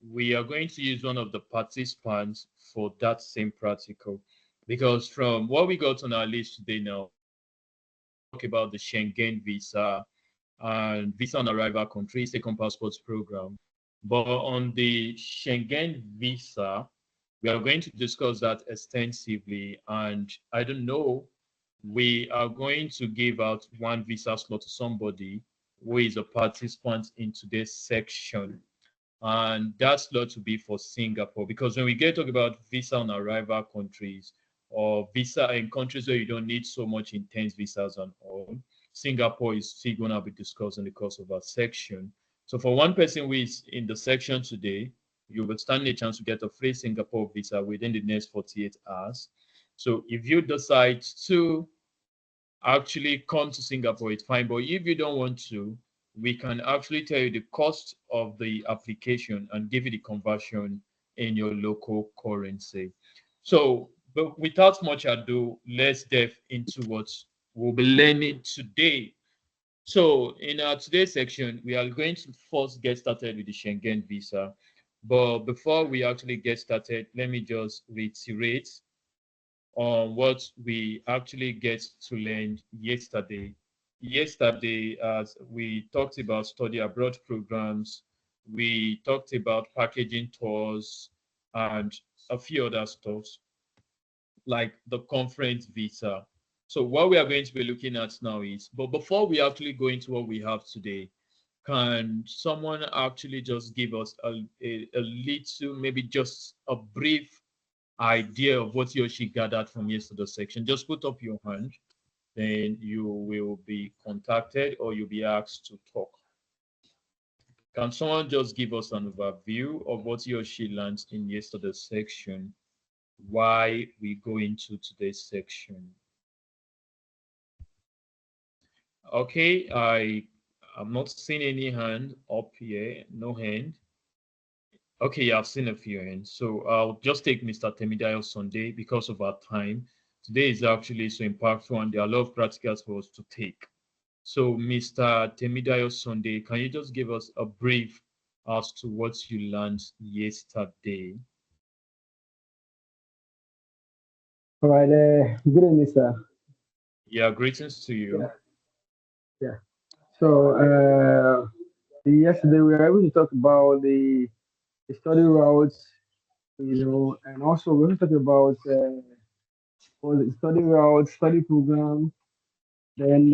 we are going to use one of the participants for that same practical. Because from what we got on our list today now, talk about the Schengen visa and visa on arrival country, second passports program. But on the Schengen visa, we are going to discuss that extensively. And I don't know, we are going to give out one visa slot to somebody who is a participant in today's section. And that slot to be for Singapore. Because when we get talk about visa on arrival countries or visa in countries where you don't need so much intense visas and all, Singapore is still going to be discussed in the course of our section. So for one person who is in the section today, you will stand a chance to get a free Singapore visa within the next 48 hours. So if you decide to actually come to Singapore, it's fine. But if you don't want to, we can actually tell you the cost of the application and give you the conversion in your local currency. So, but without much ado, let's dive into what we'll be learning today. So, in our today's section, we are going to first get started with the Schengen visa. But before we actually get started, let me just reiterate on what we actually get to learn yesterday. Yesterday, as we talked about study abroad programs, we talked about packaging tours and a few other stuff like the conference visa. So what we are going to be looking at now is, but before we actually go into what we have today, can someone actually just give us a little, maybe just a brief idea of what he or she gathered from yesterday's section? Just put up your hand, then you will be contacted or you'll be asked to talk. Can someone just give us an overview of what he or she learned in yesterday's section? Why we go into today's section? Okay, I'm not seeing any hand up here. No hand. Okay, yeah, I've seen a few hands. So I'll just take Mr. Temidayo Sunday because of our time. Today is actually so impactful and there are a lot of practicals for us to take. So, Mr. Temidayo Sunday, can you just give us a brief as to what you learned yesterday? All right, good evening, sir. Yeah, greetings to Yeah, you. yeah. So, yesterday we were able to talk about the study routes, and also we also talk about all the study routes, study program, then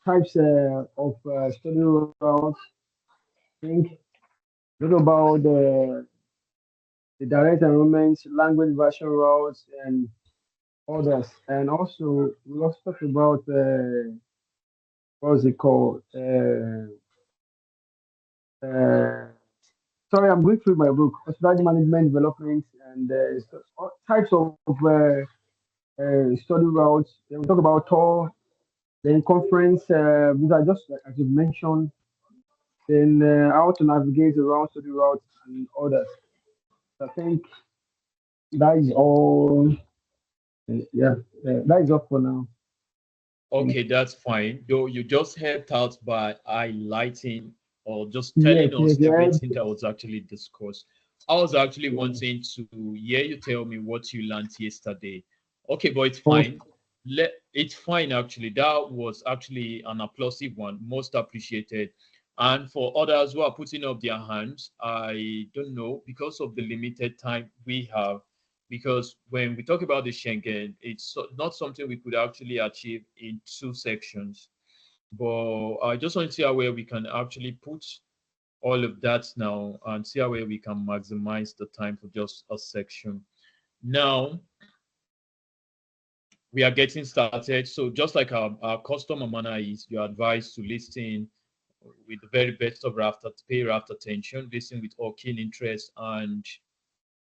types of study routes. I think talk about the direct enrollment, language version routes, and others. And also we also talk about what's it called? Uh, Sorry, I'm going through my book, Hospitality Management Development, and all types of study routes. Then we talk about tour, then conference. These are just as you mentioned. Then how to navigate around study routes and others. I think that is all. Yeah, that is all for now. Thank Okay, that's fine. Though you just helped out by highlighting or just you. Yes, telling yes, us yeah. everything that was actually discussed. I was actually wanting to hear you tell me what you learned yesterday. Okay, but it's Oh, fine. It's fine actually. That was actually an applausive one, most appreciated. And for others who are putting up their hands, I don't know because of the limited time we have, because when we talk about the Schengen, it's not something we could actually achieve in two sections. But I just want to see how where we can actually put all of that now and see how where we can maximize the time for just a section. Now we are getting started. So just like our customer manner is, you're advised to listen with the very best of pay rapt attention, listen with all keen interest, and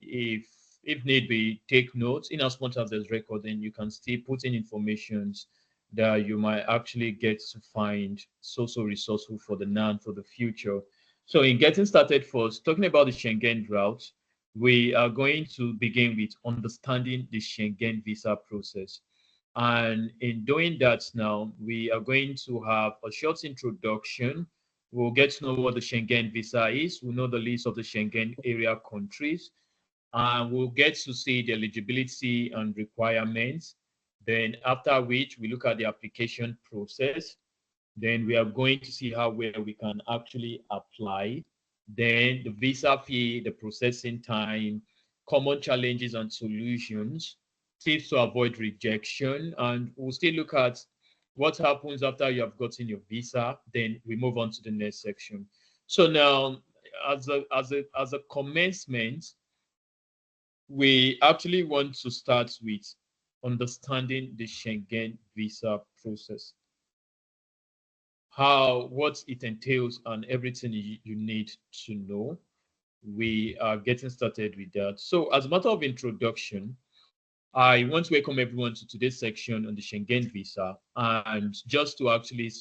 if if need be, take notes. In as much as there's recording, you can still put in informations that you might actually get to find so resourceful for the now and for the future. So in getting started first, talking about the Schengen route, we are going to begin with understanding the Schengen visa process. And in doing that now, we are going to have a short introduction We'll get to know what the Schengen visa is. We'll know the list of the Schengen area countries. And we'll get to see the eligibility and requirements. Then after which we look at the application process. Then we are going to see how where we can actually apply. Then the visa fee, the processing time, common challenges and solutions, tips to avoid rejection, and we'll still look at what happens after you have gotten your visa. Then we move on to the next section. So now, as a commencement, we actually want to start with understanding the Schengen visa process, what it entails and everything you need to know. We are getting started with that. So as a matter of introduction, I want to welcome everyone to today's section on the Schengen visa. And just to actually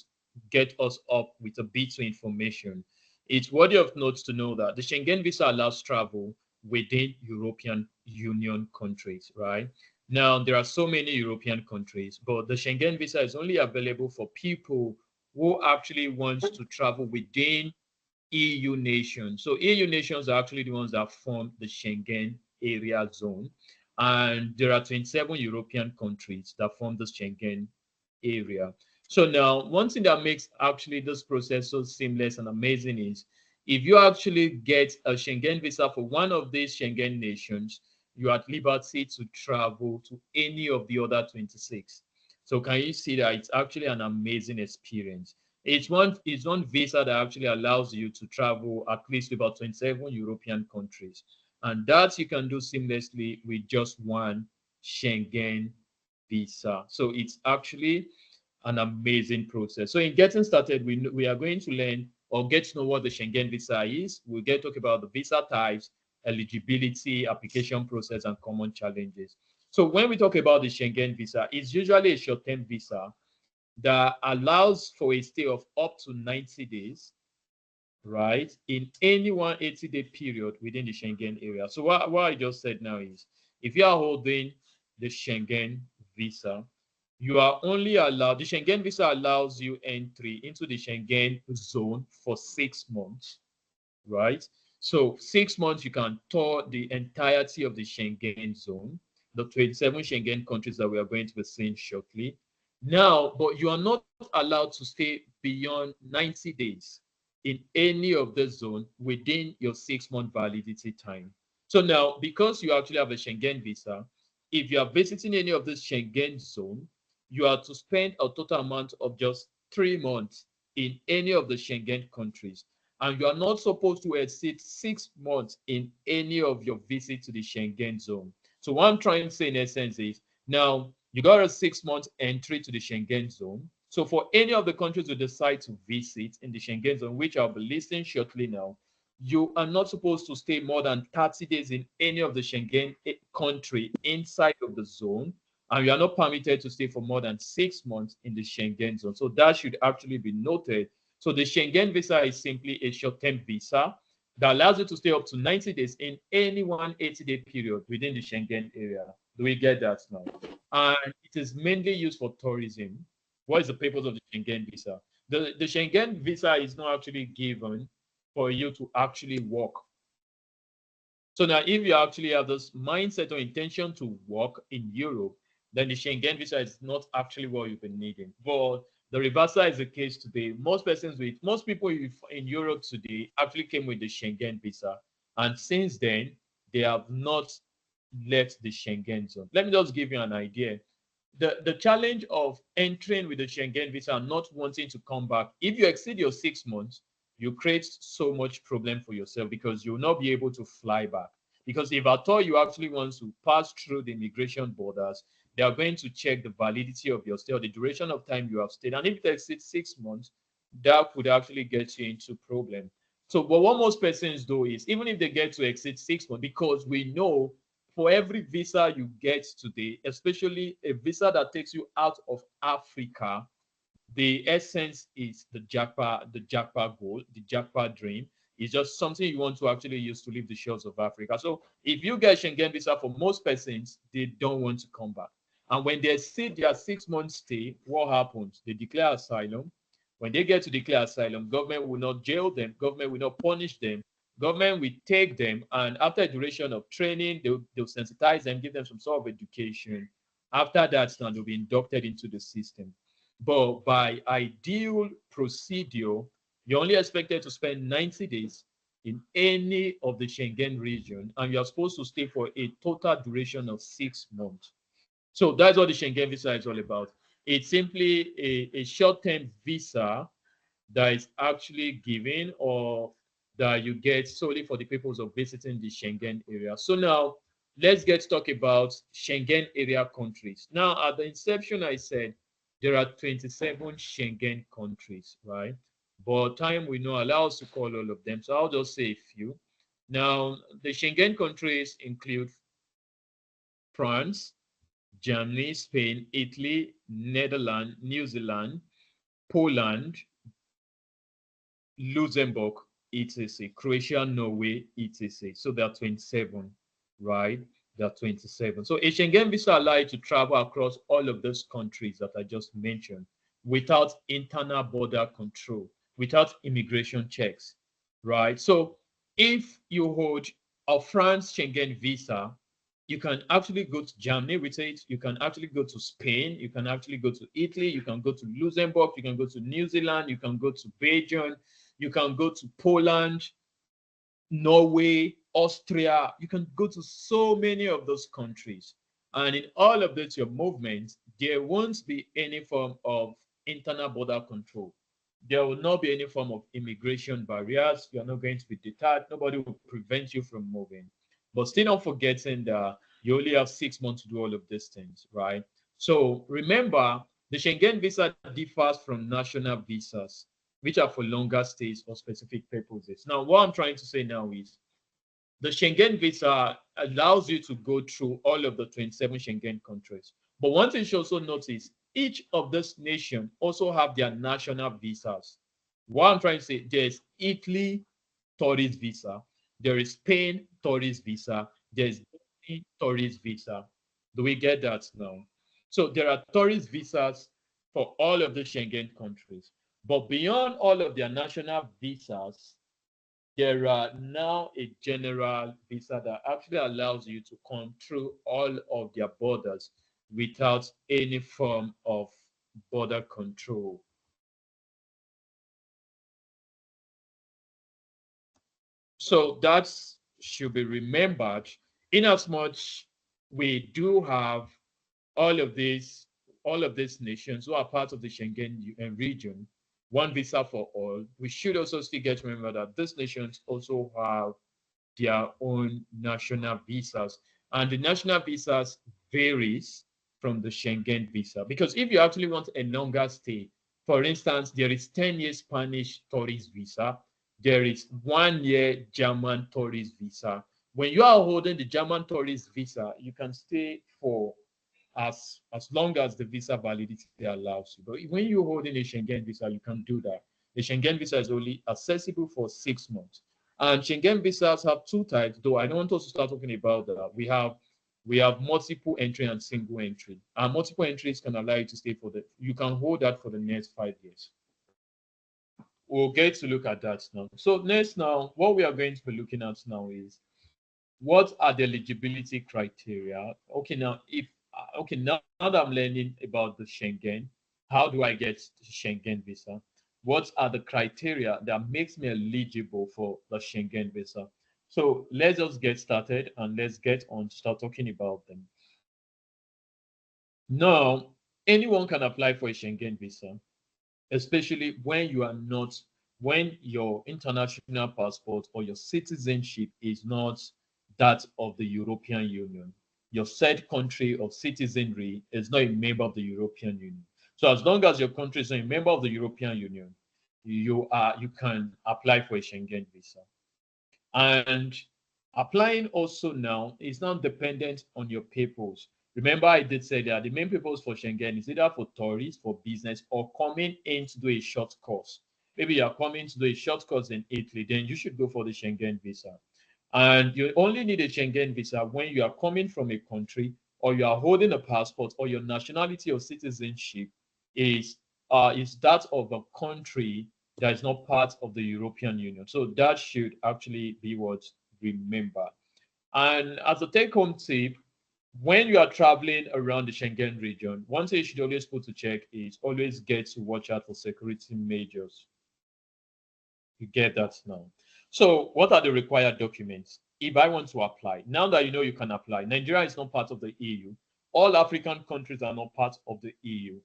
get us up with a bit of information, it's worthy of note to know that the Schengen visa allows travel within European Union countries, right? Now, there are so many European countries, but the Schengen visa is only available for people who actually want to travel within EU nations. So EU nations are actually the ones that form the Schengen area zone. And there are 27 European countries that form the Schengen area. So now, one thing that makes actually this process so seamless and amazing is if you actually get a Schengen visa for one of these Schengen nations, you're at liberty to travel to any of the other 26. So can you see that it's actually an amazing experience? It's one visa that actually allows you to travel at least to about 27 European countries. And that you can do seamlessly with just one Schengen visa. So it's actually an amazing process. So in getting started, we are going to learn or get to know what the Schengen visa is. We'll get to talk about the visa types, eligibility, application process, and common challenges. So when we talk about the Schengen visa, it's usually a short-term visa that allows for a stay of up to 90 days, right, in any one 80-day period within the Schengen area. So what I just said now is if you are holding the Schengen visa, you are only allowed, the Schengen visa allows you entry into the Schengen zone for 6 months, right? So 6 months, you can tour the entirety of the Schengen zone, the 27 Schengen countries that we are going to be seeing shortly. Now, but you are not allowed to stay beyond 90 days in any of the zone within your 6 month validity time. So now, because you actually have a Schengen visa, if you are visiting any of this Schengen zone, you are to spend a total amount of just 3 months in any of the Schengen countries, and you are not supposed to exceed 6 months in any of your visits to the Schengen zone. So what I'm trying to say in essence is now you got a 6 month entry to the Schengen zone. So for any of the countries you decide to visit in the Schengen zone, which I'll be listing shortly now, you are not supposed to stay more than 30 days in any of the Schengen country inside of the zone, and you are not permitted to stay for more than 6 months in the Schengen zone. So that should actually be noted. So the Schengen visa is simply a short-term visa that allows you to stay up to 90 days in any one 80-day period within the Schengen area. Do we get that now? And it is mainly used for tourism. What is the purpose of the Schengen visa? The Schengen visa is not actually given for you to actually work. So now, if you actually have this mindset or intention to work in Europe, then the Schengen visa is not actually what you've been needing. But the reversal is the case today. Most people in Europe today actually came with the Schengen visa, and since then they have not left the Schengen zone. Let me just give you an idea. The challenge of entering with the Schengen visa and not wanting to come back, if you exceed your 6 months, you create so much problem for yourself because you will not be able to fly back. Because if at all you actually want to pass through the immigration borders, they are going to check the validity of your stay or the duration of time you have stayed. And if it exceeds 6 months, that could actually get you into problem. So, but what most persons do is even if they get to exceed 6 months, because we know for every visa you get today, especially a visa that takes you out of Africa, the essence is the Jackpot goal, the Jackpot dream. Is just something you want to actually use to leave the shores of Africa. So if you get Schengen visa, for most persons, they don't want to come back. And when they see their 6 months stay, what happens? They declare asylum. When they get to declare asylum, government will not jail them, government will not punish them. Government will take them, and after a duration of training, they'll sensitize them, give them some sort of education. After that, now they'll be inducted into the system. But by ideal procedure, you're only expected to spend 90 days in any of the Schengen region, and you're supposed to stay for a total duration of 6 months. So that's what the Schengen visa is all about. It's simply a short-term visa that is actually given or that you get solely for the purpose of visiting the Schengen area. So now let's get to talk about Schengen area countries. Now, at the inception, I said there are 27 Schengen countries, right? But time will not allow us to call all of them. So I'll just say a few. Now, the Schengen countries include France, Germany, Spain, Italy, Netherlands, New Zealand, Poland, Luxembourg, etc., Croatia, Norway, etc. So there are 27, right? There are 27. So a Schengen visa allows you to travel across all of those countries that I just mentioned without internal border control, without immigration checks, right? So if you hold a France Schengen visa, you can actually go to Germany with it. You can actually go to Spain. You can actually go to Italy. You can go to Luxembourg. You can go to New Zealand. You can go to Belgium. You can go to Poland, Norway, Austria. You can go to so many of those countries. And in all of those, your movements, there won't be any form of internal border control. There will not be any form of immigration barriers. You are not going to be deterred. Nobody will prevent you from moving. But still not forgetting that you only have 6 months to do all of these things, right? So remember, the Schengen visa differs from national visas, which are for longer stays or specific purposes. Now, what I'm trying to say now is the Schengen visa allows you to go through all of the 27 Schengen countries. But one thing you should also notice, each of these nations also have their national visas. What I'm trying to say, there's Italy tourist visa, there is Spain tourist visa, there's tourist visa. Do we get that now? So there are tourist visas for all of the Schengen countries. But beyond all of their national visas, there are now a general visa that actually allows you to come through all of their borders without any form of border control. So that should be remembered in as much we do have all of these nations who are part of the Schengen region, one visa for all. We should also still get to remember that these nations also have their own national visas, and the national visas varies from the Schengen visa. Because if you actually want a longer stay, for instance, there is 10-year Spanish tourist visa, there is 1 year German tourist visa. When you are holding the German tourist visa, you can stay for as long as the visa validity allows you. But when you're holding a Schengen visa, you can do that. The Schengen visa is only accessible for 6 months. And Schengen visas have two types, though I don't want us to start talking about that. We have multiple entry and single entry. And multiple entries can allow you to stay you can hold that for the next 5 years. We'll get to look at that now. So next now, what we are going to be looking at now is what are the eligibility criteria? Now that I'm learning about the Schengen, how do I get the Schengen visa? What are the criteria that makes me eligible for the Schengen visa? So let's just get started and let's get on to start talking about them. Now, anyone can apply for a Schengen visa, especially when your international passport or your citizenship is not that of the European Union. Your said country of citizenry is not a member of the European Union. So as long as your country is not a member of the European Union, you can apply for a Schengen visa. And applying also now is not dependent on your papers. Remember, I did say that the main purpose for Schengen is either for tourists, for business, or coming in to do a short course. Maybe you're coming to do a short course in Italy, then you should go for the Schengen visa. And you only need a Schengen visa when you are coming from a country or you are holding a passport or your nationality or citizenship is is that of a country that is not part of the European Union. So that should actually be what remember. And as a take-home tip, when you are traveling around the Schengen region, one thing you should always put to check is always get to watch out for security measures. You get that now. So, what are the required documents? If I want to apply, now that you know you can apply, Nigeria is not part of the EU. All African countries are not part of the EU.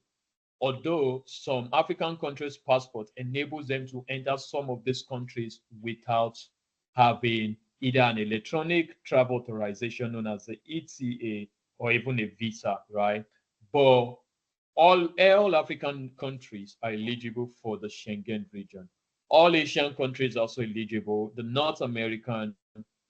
Although some African countries' passport enables them to enter some of these countries without having either an electronic travel authorization known as the ETA or even a visa, right? But all African countries are eligible for the Schengen region. All Asian countries are also eligible. The North American,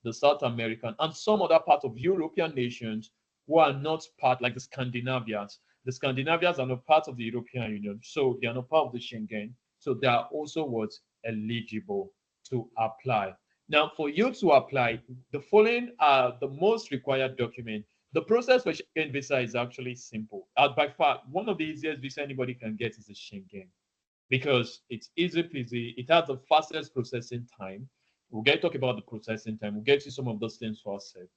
the South American, and some other part of European nations who are not part, like the Scandinavians. The Scandinavians are not part of the European Union, so they are not part of the Schengen. So they are also what's eligible to apply. Now, for you to apply, the following are the most required document. The process for Schengen visa is actually simple. By far, one of the easiest visa anybody can get is a Schengen because it's easy peasy. It has the fastest processing time. We'll get talk about the processing time. We'll get to some of those things for ourselves.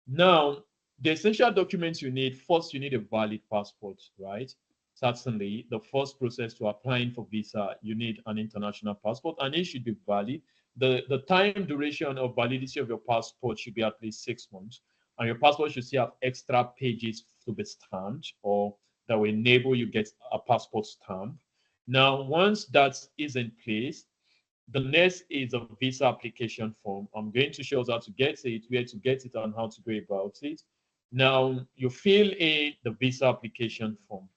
Now, the essential documents you need first, you need a valid passport, right? Certainly, the first process to applying for visa, you need an international passport and it should be valid. The time duration of validity of your passport should be at least 6 months. And your passport should still have extra pages to be stamped or that will enable you get a passport stamp. Now, once that is in place, the next is a visa application form. I'm going to show us how to get it, where to get it, and how to go about it. Now, you fill in the visa application form.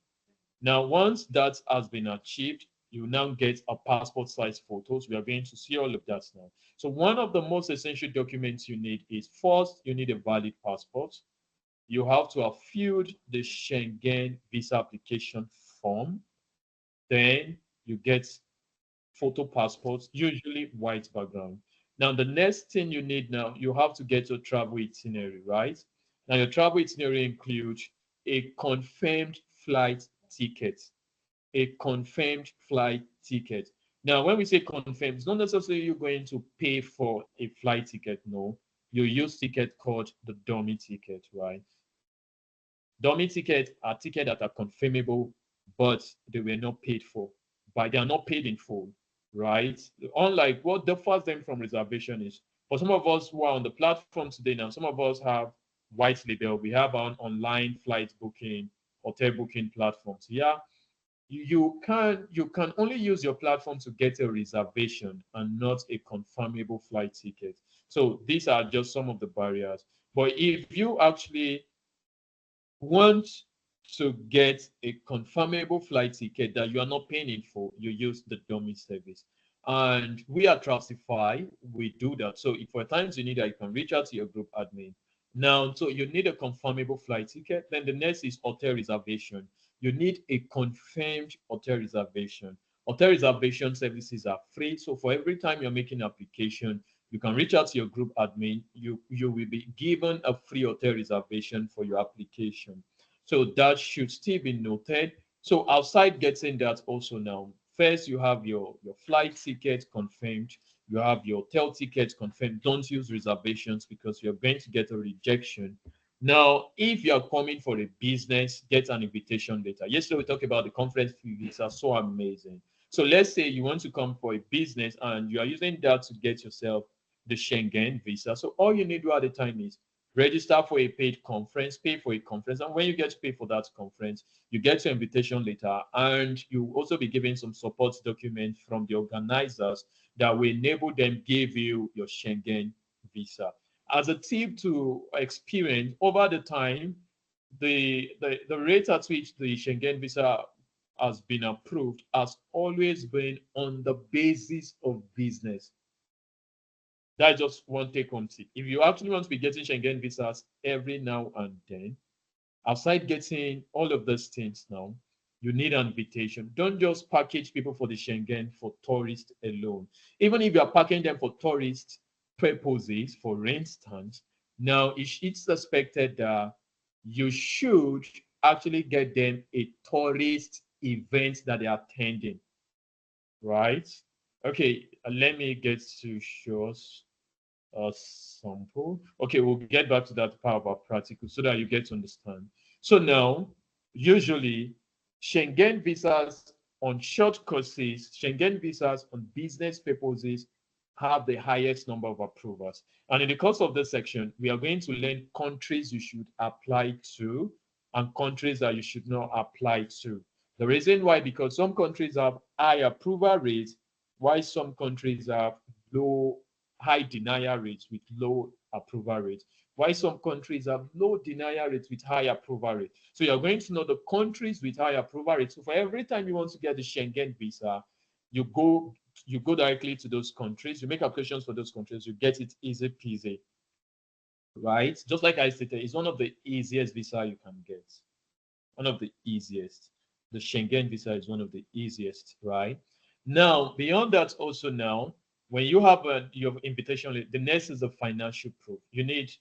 Now, once that has been achieved, you now get a passport size photos. We are going to see all of that now. So one of the most essential documents you need is first, you need a valid passport. You have to have filled the Schengen visa application form. Then you get photo passports, usually white background. Now, the next thing you need now, you have to get your travel itinerary, right? Now, your travel itinerary includes a confirmed flight ticket. A confirmed flight ticket. Now, when we say confirmed, it's not necessarily you're going to pay for a flight ticket. No, you use ticket called the dummy ticket, right? Dummy tickets are tickets that are confirmable, but they were not paid for. But they are not paid in full, right? Unlike what differs them from reservation is for some of us who are on the platform today now, some of us have white label. We have an online flight booking, hotel booking platforms. Yeah, you can only use your platform to get a reservation and not a confirmable flight ticket. So these are just some of the barriers. But if you actually want to get a confirmable flight ticket that you are not paying it for, you use the dummy service. And we are Trustify, we do that. So if for times you need that, you can reach out to your group admin. Now, so you need a confirmable flight ticket. Then the next is hotel reservation. You need a confirmed hotel reservation. Hotel reservation services are free. So for every time you're making an application, you can reach out to your group admin. You will be given a free hotel reservation for your application. So that should still be noted. So outside getting that also now, first you have your flight ticket confirmed, you have your hotel ticket confirmed. Don't use reservations because you're going to get a rejection. Now, if you are coming for a business, get an invitation letter. Yesterday we talked about the conference fees are so amazing. So let's say you want to come for a business and you are using that to get yourself the Schengen visa. So all you need to do at the time is register for a paid conference, pay for a conference, and when you get to pay for that conference, you get your invitation letter, and you also be given some support documents from the organizers that will enable them give you your Schengen visa. As a tip to experience over the time, the rate at which the Schengen visa has been approved has always been on the basis of business. That's just one take home tip. If you actually want to be getting Schengen visas every now and then, outside getting all of those things now, you need an invitation. Don't just package people for the Schengen for tourists alone. Even if you are packing them for tourist purposes, for instance, now it's suspected that you should actually get them a tourist events that they are attending, right? Okay, let me get to show us a sample. Okay, we'll get back to that part about practical so that you get to understand. So now, usually, Schengen visas on short courses, Schengen visas on business purposes have the highest number of approvals. And in the course of this section, we are going to learn countries you should apply to and countries that you should not apply to. The reason why, because some countries have high approval rates, while some countries have high denial rates with low approval rates. Why some countries have low denial rates with high approval rate. So you're going to know the countries with high approval rates. So for every time you want to get the Schengen visa, you go directly to those countries, you make applications for those countries, you get it easy peasy, right? Just like I stated, it's one of the easiest visa you can get. One of the easiest. The Schengen visa is one of the easiest, right? Now, beyond that, also now, when you have your invitation, the next is the financial proof. You need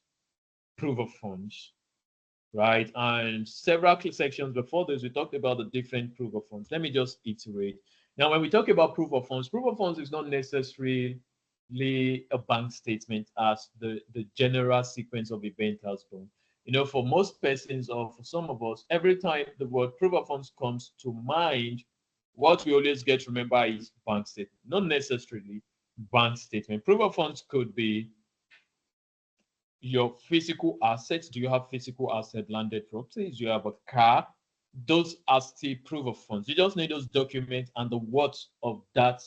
proof of funds, right? And several sections before this, we talked about the different proof of funds. Let me just iterate. Now, when we talk about proof of funds is not necessarily a bank statement as the general sequence of event has been. You know, for most persons or for some of us, every time the word proof of funds comes to mind, what we always get to remember is bank statement, not necessarily bank statement. Proof of funds could be your physical assets. Do you have physical asset, landed properties? Do you have a car? Those are still proof of funds. You just need those documents and the worth of that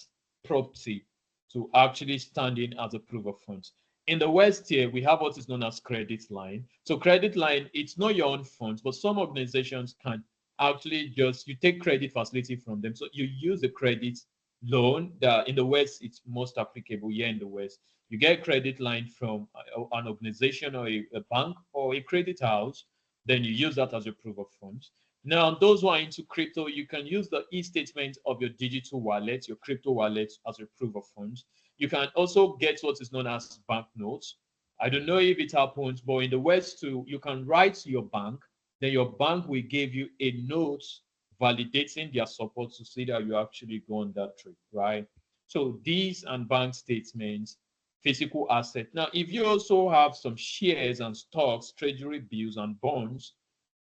property to actually stand in as a proof of funds. In the West here, we have what is known as credit line. So credit line, it's not your own funds, but some organizations can actually just, you take credit facility from them. So you use the credit loan. In the West, it's most applicable here in the West. You get credit line from an organization or a bank or a credit house, then you use that as your proof of funds. Now, those who are into crypto, you can use the e-statement of your digital wallet, your crypto wallet, as your proof of funds. You can also get what is known as banknotes. I don't know if it happens, but in the West too, you can write to your bank, then your bank will give you a note validating their support to see that you actually go on that trip, right? So these and bank statements, physical asset. Now, if you also have some shares and stocks, treasury bills and bonds,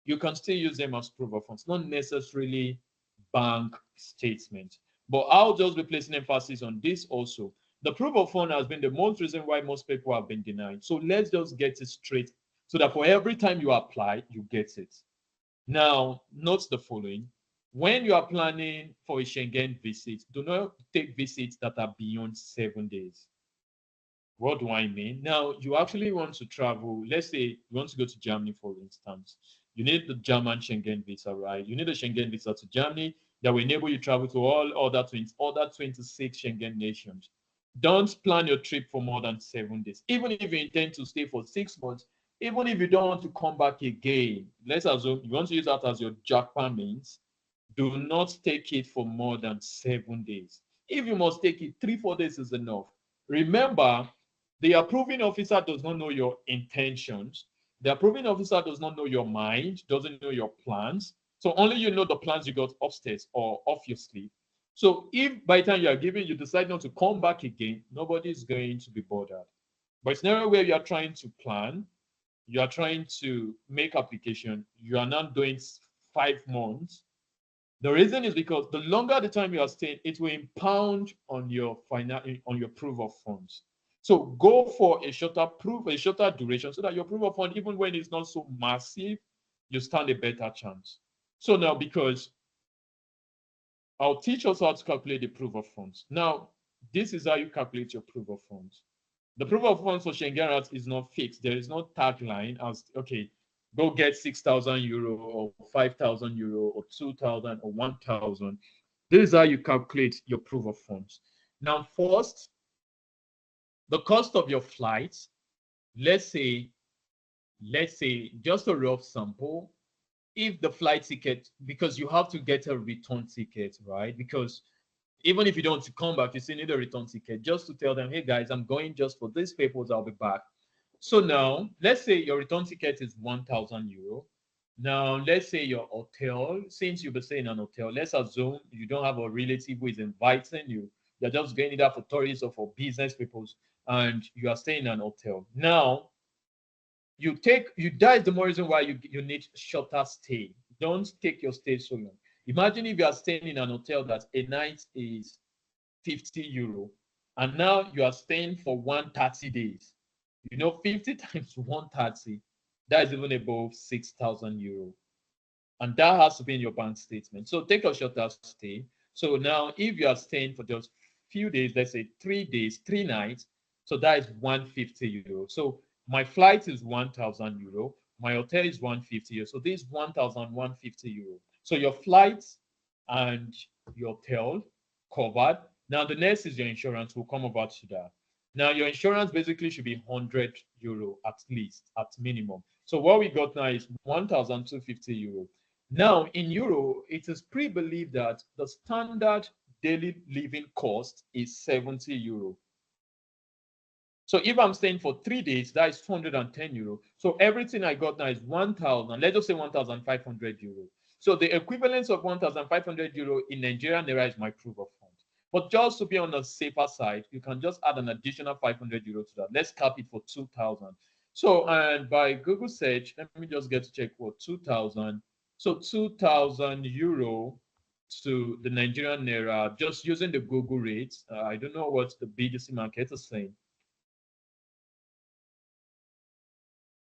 you can still use them as proof of funds, not necessarily bank statements. But I'll just be placing emphasis on this also. The proof of fund has been the most reason why most people have been denied. So let's just get it straight so that for every time you apply, you get it. Now, note the following. When you are planning for a Schengen visit, do not take visits that are beyond 7 days. What do I mean? Now, you actually want to travel. Let's say you want to go to Germany, for instance. You need the German Schengen visa, right? You need a Schengen visa to Germany that will enable you to travel to all other 26 Schengen nations. Don't plan your trip for more than 7 days. Even if you intend to stay for 6 months, even if you don't want to come back again, let's assume you want to use that as your Japan means, do not take it for more than 7 days. If you must take it, 3, 4 days is enough. Remember, the approving officer does not know your intentions. The approving officer does not know your mind, doesn't know your plans. So only you know the plans you got upstairs or off your sleeve. So if by the time you are giving, you decide not to come back again, nobody is going to be bothered. But it's never where you are trying to plan, you are trying to make application, you are not doing 5 months. The reason is because the longer the time you are staying, it will impound on your proof of funds. So go for a shorter duration, so that your proof of fund, even when it's not so massive, you stand a better chance. So now, because I'll teach us how to calculate the proof of funds. Now, this is how you calculate your proof of funds. The proof of funds for Schengen is not fixed. There is no tagline as, okay, go get 6,000 euro or 5,000 euro or 2,000 or 1,000. This is how you calculate your proof of funds. Now, first, the cost of your flights, let's say, just a rough sample, if the flight ticket, because you have to get a return ticket, right? Because even if you don't come back, you still need a return ticket just to tell them, hey guys, I'm going just for this purpose, I'll be back. So now, let's say your return ticket is 1,000 euro. Now, let's say your hotel, since you'll be staying in an hotel, let's assume you don't have a relative who is inviting you. You're just going either for tourists or for business purpose, and you are staying in an hotel. Now, that is the more reason why you need shorter stay. Don't take your stay so long. Imagine if you are staying in an hotel that a night is 50 euro, and now you are staying for 130 days. 50 times 130, that is even above 6,000 euro. And that has to be in your bank statement. So take a shorter stay. So now if you are staying for just few days, let's say 3 days, 3 nights, so that is 150 euro. So my flight is 1,000 euro. My hotel is 150 euro. So this is 1,150 euro. So your flights and your hotel covered. Now the next is your insurance. We'll come over to that. Now your insurance basically should be 100 euro at least, at minimum. So what we got now is 1,250 euro. Now, in euro, it is pre-believed that the standard daily living cost is 70 euro. So if I'm staying for 3 days, that is 210 euro. So everything I got now is 1,000, let's just say 1,500 euro. So the equivalence of 1,500 euro in Nigerian naira is my proof of fund. But just to be on the safer side, you can just add an additional 500 euro to that. Let's cap it for 2,000. So, and by Google search, let me just get to check what 2,000. So 2,000 euro to the Nigerian naira, just using the Google rates. I don't know what the BDC market is saying.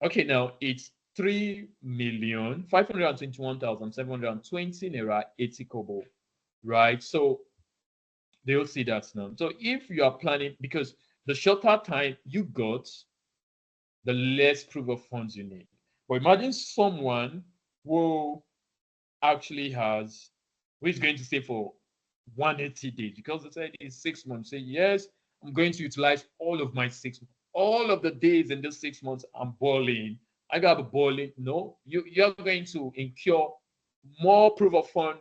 Okay, now it's 3,521,720 naira 80 kobo, right? So they'll see that now. So if you are planning, because the shorter time you got, the less proof of funds you need. But imagine someone who actually has, who is going to stay for 180 days because they said it's 6 months. Say, yes, I'm going to utilize all of my 6 months. All of the days in this 6 months, I'm balling. I got a balling. No, you're going to incur more proof of fund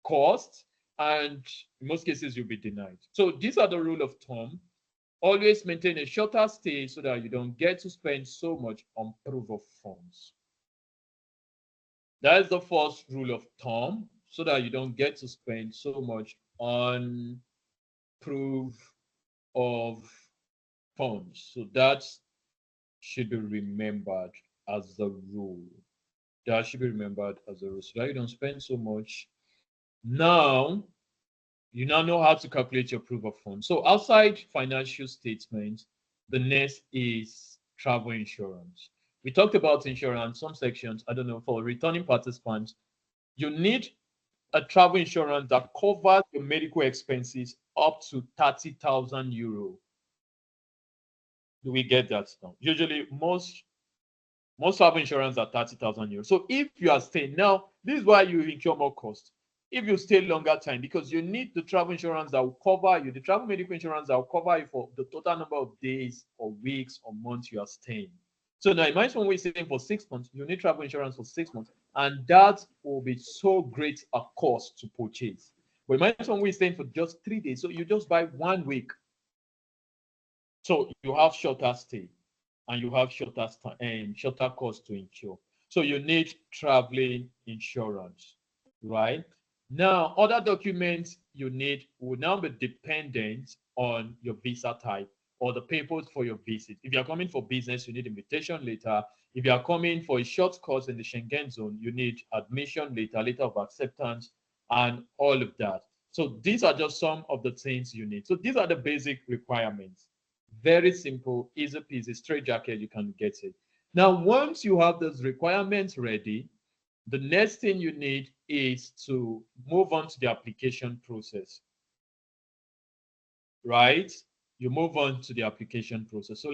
costs, and in most cases, you'll be denied. So these are the rule of thumb. Always maintain a shorter stay so that you don't get to spend so much on proof of funds. That is the first rule of thumb, so that you don't get to spend so much on proof of funds. So that should be remembered as the rule. That should be remembered as a rule, so that you don't spend so much. Now, you now know how to calculate your proof of funds. So outside financial statements, the next is travel insurance. We talked about insurance, some sections, I don't know, for returning participants, you need a travel insurance that covers your medical expenses up to 30,000 euro. Do we get that now? Usually, most travel insurance are 30,000 euros. So if you are staying now, this is why you incur more cost. If you stay longer time, because you need the travel insurance that will cover you, the travel medical insurance that will cover you for the total number of days or weeks or months you are staying. So now imagine when we're staying for 6 months, you need travel insurance for 6 months, and that will be so great a cost to purchase. But imagine when we're staying for just 3 days, so you just buy 1 week. So you have shorter stay and you have shorter cost to insure. So you need traveling insurance, right? Now, other documents you need will now be dependent on your visa type or the purpose for your visit. If you're coming for business, you need invitation letter. If you are coming for a short course in the Schengen zone, you need admission letter, letter of acceptance, and all of that. So these are just some of the things you need. So these are the basic requirements. Very simple, easy peasy, straight jacket, you can get it. Now, once you have those requirements ready, the next thing you need is to move on to the application process, right? You move on to the application process. So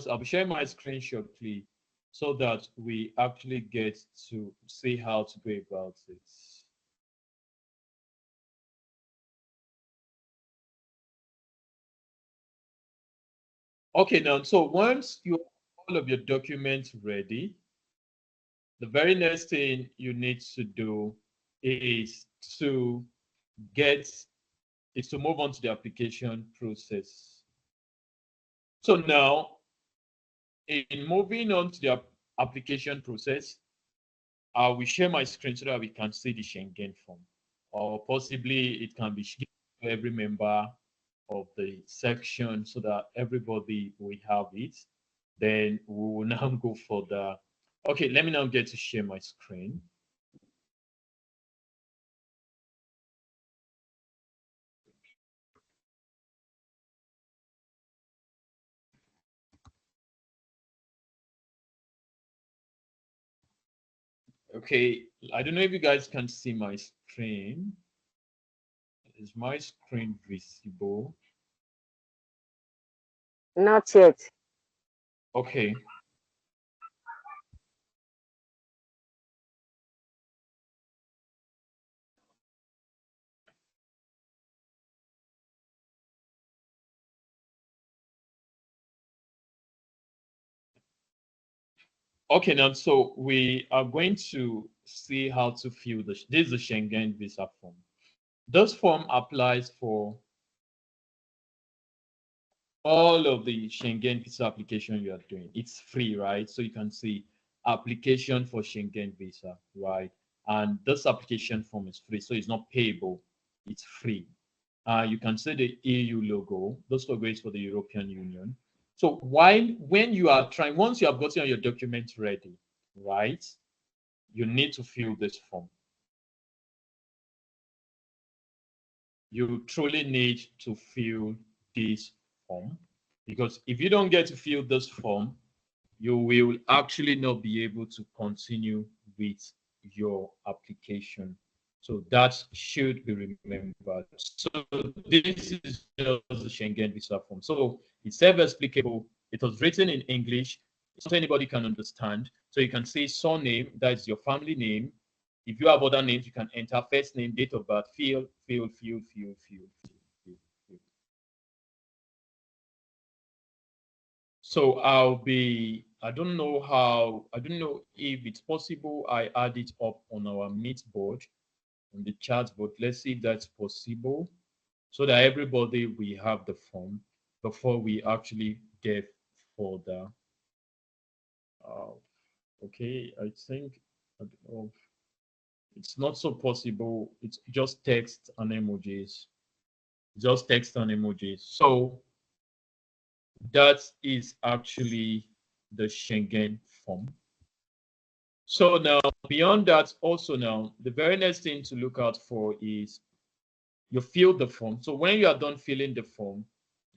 I'll share my screen shortly so that we actually get to see how to go about it. Okay, now, so once you have all of your documents ready, the very next thing you need to do is to get is to move on to the application process. So now, in moving on to the application process, I will share my screen so that we can see the Schengen form, or possibly it can be shared to every member of the section so that everybody will have it. Then we will now go for the. Okay, let me now get to share my screen. Okay, I don't know if you guys can see my screen. Is my screen visible? Not yet. Okay. Okay, now so we are going to see how to fill this. This is the Schengen visa form. This form applies for all of the Schengen visa application you are doing. It's free, right? So you can see application for Schengen visa, right? And this application form is free, so it's not payable. It's free. You can see the EU logo. This logo is for the European Union. So when you are trying, once you have gotten your document ready, right, you need to fill this form. You truly need to fill this form, because if you don't get to fill this form, you will actually not be able to continue with your application. So that should be remembered. So this is just the Schengen visa form. So it's self-explicable. It was written in English, so anybody can understand. So you can say surname, that's your family name. If you have other names, you can enter first name, date of birth, fill. So I don't know if it's possible I add it up on our Meet board, on the chat board. Let's see if that's possible so that everybody will have the form before we actually get further. Uh, okay, I think I don't know, it's not so possible. It's just text and emojis. Just text and emojis. So that is actually the Schengen form. So now, beyond that, also now, the very next thing to look out for is you fill the form. So when you are done filling the form,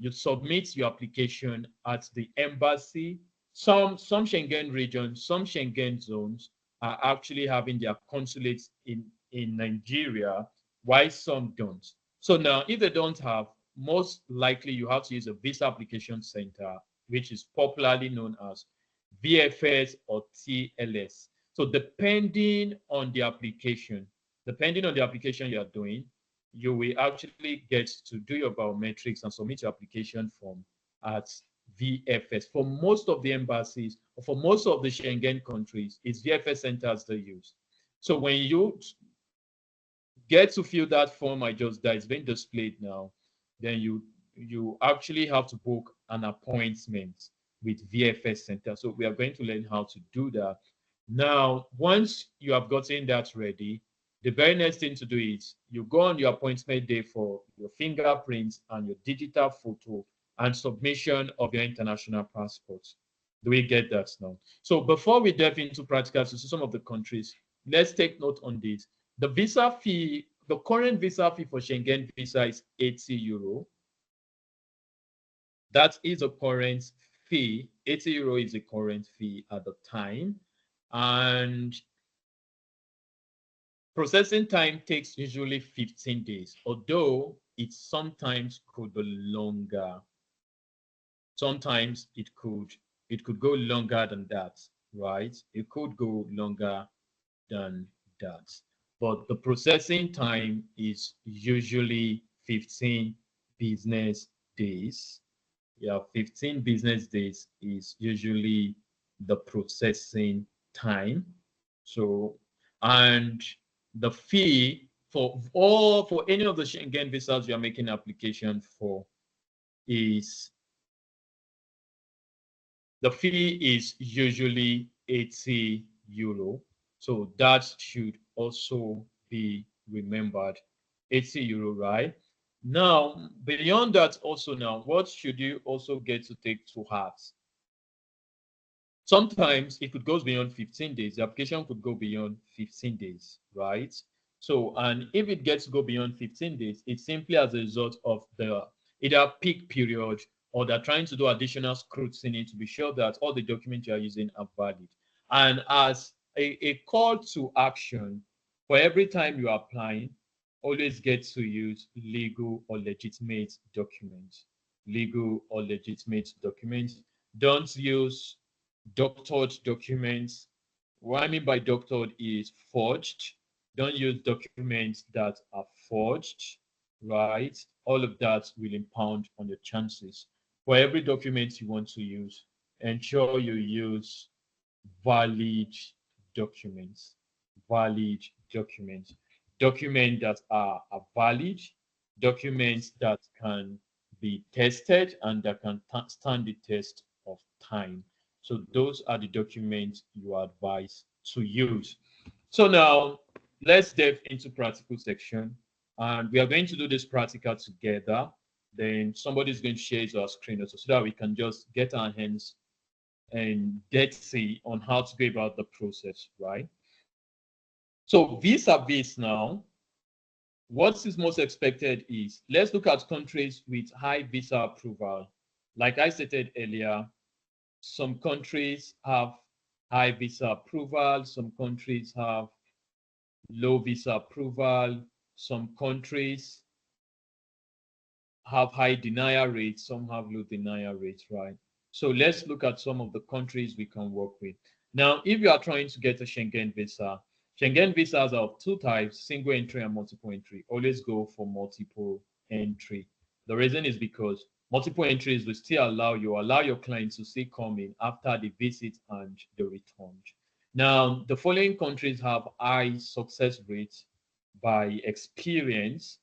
you submit your application at the embassy. Some Schengen regions, some Schengen zones are actually having their consulates in Nigeria, while some don't. So now, if they don't have, most likely you have to use a visa application center, which is popularly known as VFS or TLS. So depending on the application you are doing, you will actually get to do your biometrics and submit your application form at VFS. For most of the embassies, or for most of the Schengen countries, it's VFS centers they use. So when you get to fill that form that is being displayed now, then you actually have to book an appointment with VFS Center. So we are going to learn how to do that. Now, once you have gotten that ready, the very next thing to do is you go on your appointment day for your fingerprints and your digital photo and submission of your international passport. Do we get that now? So before we delve into practicals to some of the countries, let's take note on this. The visa fee, the current visa fee for Schengen visa is 80 euro. That is a current fee. 80 euro is the current fee at the time. And processing time takes usually 15 days, although it sometimes could be longer. Sometimes it could go longer than that, right? It could go longer than that. But the processing time is usually 15 business days. Yeah, 15 business days is usually the processing time. So, and the fee for any of the Schengen visas you are making application for is the fee is usually 80 euro. So that should also be remembered. 80 euro, right? Now, beyond that, also now, what should you also get to take to heart? Sometimes it could go beyond 15 days. The application could go beyond 15 days, right? So, and if it gets to go beyond 15 days, it's simply as a result of the either peak period or they're trying to do additional scrutiny to be sure that all the documents you are using are valid. And as a call to action, for every time you are applying, always get to use legal or legitimate documents. Legal or legitimate documents. Don't use doctored documents. What I mean by doctored is forged. Don't use documents that are forged, right? All of that will impound on your chances. For every document you want to use, ensure you use valid documents. Valid documents. Documents that are valid, documents that can be tested and that can stand the test of time. So those are the documents you are advised to use. So now let's dive into practical section. And we are going to do this practical together. Then somebody's going to share our screen also so that we can just get our hands and let's see on how to go about the process, right? So vis-a-vis now, what is most expected is let's look at countries with high visa approval. Like I stated earlier, some countries have high visa approval, some countries have low visa approval, some countries have high denial rates, some have low denial rates, right? So let's look at some of the countries we can work with. Now, if you are trying to get a Schengen visas are of two types, single entry and multiple entry. Always go for multiple entry. The reason is because multiple entries will still allow your clients to still come in after the visit and the return. Now, the following countries have high success rates by experience.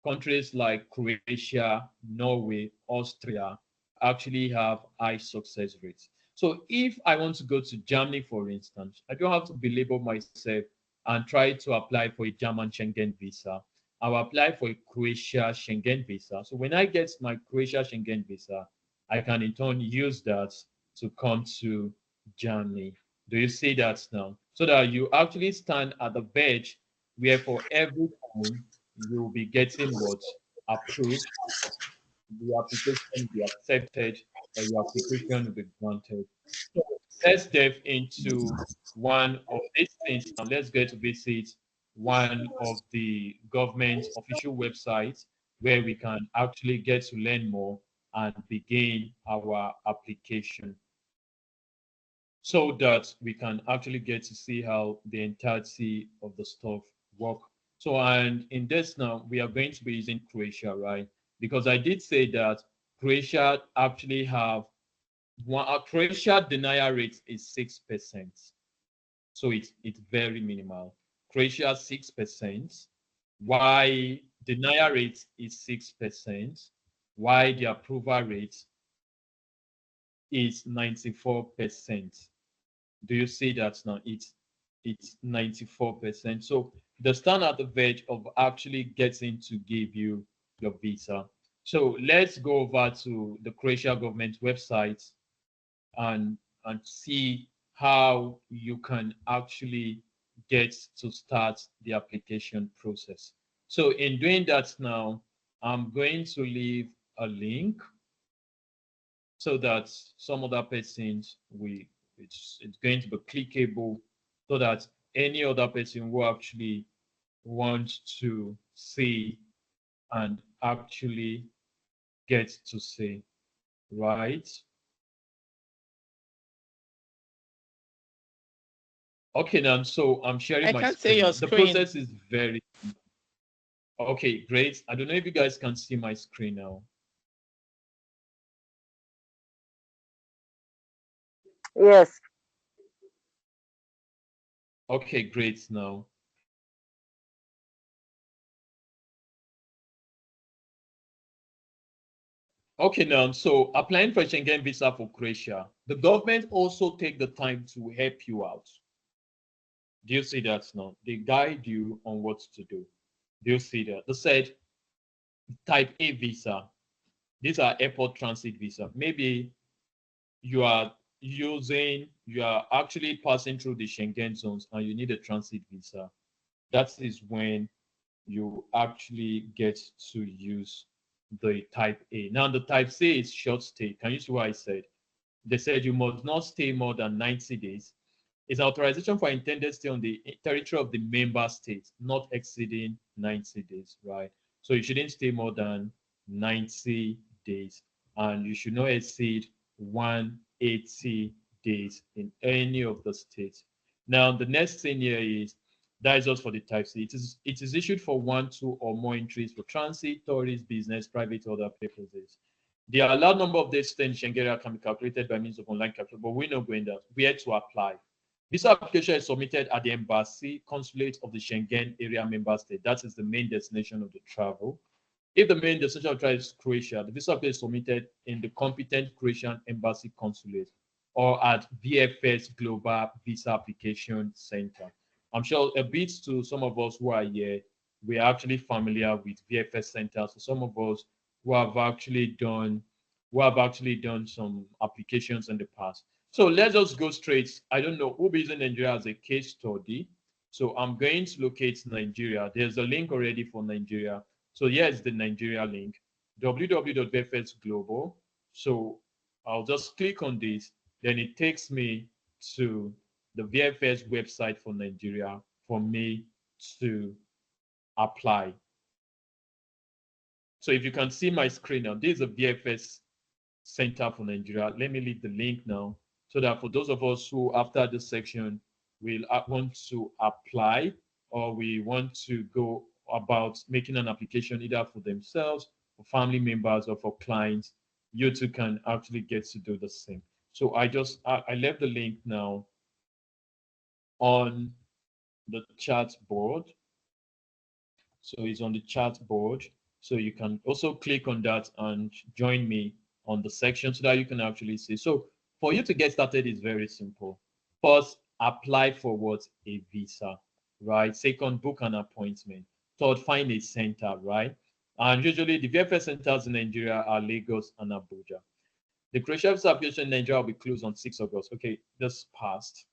Countries like Croatia, Norway, Austria actually have high success rates. So if I want to go to Germany, for instance, I don't have to belabor myself and try to apply for a German Schengen visa. I'll apply for a Croatia Schengen visa. So when I get my Croatia Schengen visa, I can in turn use that to come to Germany. Do you see that now? So that you actually stand at the verge where for every time you'll be getting what approved, the application will be accepted, or your application will be granted. So let's dive into one of these things now. Let's go to visit one of the government official websites where we can actually get to learn more and begin our application so that we can actually get to see how the entirety of the stuff work. So, and in this now, we are going to be using Croatia, right? Because I did say that Croatia actually have Croatia denial rate is 6%. So it's very minimal. Croatia 6%. Why denial rate is 6%? Why the approval rate is 94%? Do you see that now? It's 94%. So the stand at the verge of actually getting to give you your visa. So let's go over to the Croatia government website and see how you can actually get to start the application process. So in doing that now, I'm going to leave a link so that some other persons it's going to be clickable so that any other person who actually wants to see and actually get to see, right? Okay, now so I'm sharing I my can't see screen your now. The screen. process is very okay, great. I don't know if you guys can see my screen now. Yes. Okay, great now. Okay, now, so applying for a Schengen visa for Croatia, the government also take the time to help you out. Do you see that now? They guide you on what to do. Do you see that? They said type A visa. These are airport transit visa. Maybe you are you are actually passing through the Schengen zones and you need a transit visa. That is when you actually get to use the type A. Now the type C is short stay. Can you see what I said? They said you must not stay more than 90 days. It's authorization for intended stay on the territory of the member state, not exceeding 90 days, right? So you shouldn't stay more than 90 days, and you should not exceed 180 days in any of the states. Now, the next thing here is that is just for the type C. It is issued for one, two, or more entries for transit, tourist, business, private, or other purposes. The allowed number of days stayed in Schengen can be calculated by means of online calculator, but we're not going there. Where to apply? Visa application is submitted at the embassy, consulate of the Schengen area member state. That is the main destination of the travel. If the main destination of travel is Croatia, the visa application is submitted in the competent Croatian embassy consulate or at VFS Global Visa Application Center. I'm sure a bit to some of us who are here, we are actually familiar with VFS centers. So some of us who have actually done some applications in the past. So let's just go straight. I don't know who is in Nigeria as a case study. So I'm going to locate Nigeria. There's a link already for Nigeria. So here's the Nigeria link, www.vfsglobal. So I'll just click on this. Then it takes me to the VFS website for Nigeria for me to apply. So if you can see my screen now, this is a VFS Center for Nigeria. Let me leave the link now so that for those of us who, after this section, will want to apply or we want to go about making an application either for themselves, for family members, or for clients, you too can actually get to do the same. So I left the link now on the chat board. So it's on the chat board. So you can also click on that and join me on the section so that you can actually see. So for you to get started is very simple. First, apply for what? A visa, right? Second, book an appointment. Third, find a center, right? And usually the VFS centers in Nigeria are Lagos and Abuja. The Croatia visa application in Nigeria will be closed on 6 August. Okay, this passed.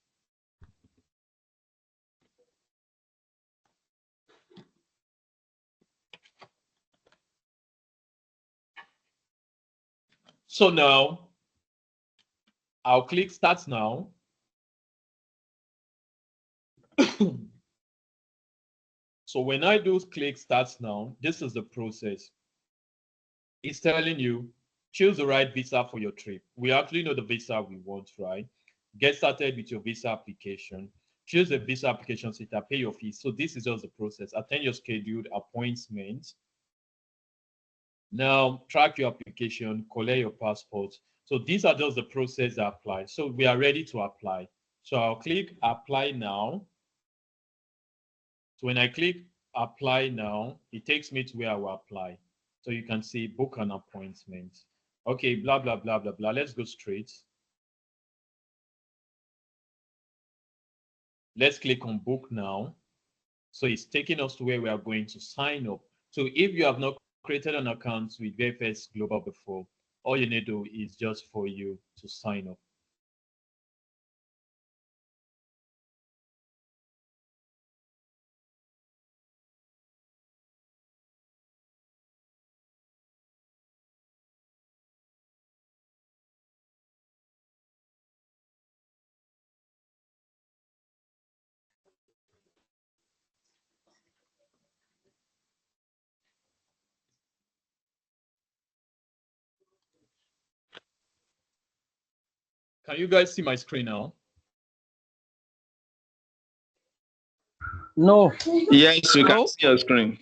So now I'll click start now. So when I do click start now, this is the process. It's telling you, choose the right visa for your trip. We actually know the visa we want, right? Get started with your visa application. Choose the visa application center, pay your fees. So this is just the process. Attend your scheduled appointments. Now track your application, collect your passport. So these are just the process that apply. So we are ready to apply. So I'll click apply now. So when I click apply now, it takes me to where I will apply. So you can see book an appointment. Okay, blah, blah, blah, blah, blah. Let's go straight. Let's click on book now. So it's taking us to where we are going to sign up. So if you have not created an account with VFS Global before, all you need to do is just for you to sign up. Can you guys see my screen now? No. Yes, we can see your screen.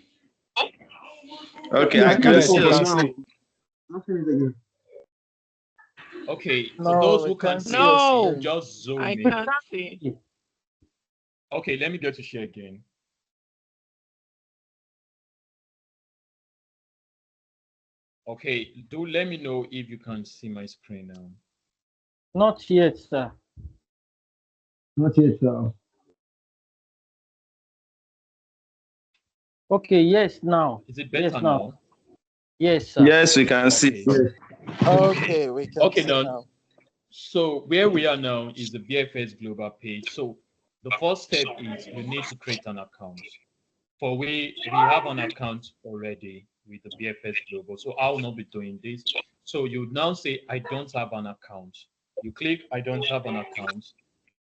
Okay, I I can can't see your now. screen. Not see it again. Okay, for No, those we who can't can't see see, your No, screen. just zoom I in. can't see. Okay, let me go to share again. Okay, do let me know if you can see my screen now. Not yet, sir. Not yet, sir. Okay, yes, now. Is it better Yes, now? now. Yes, sir. Yes, we can see. Okay. Okay, we can Okay, see now. now. So where we are now is the BFS Global page. So the first step is you need to create an account. For we have an account already with the BFS Global. So I will not be doing this. So you now say I don't have an account. You click I don't have an account.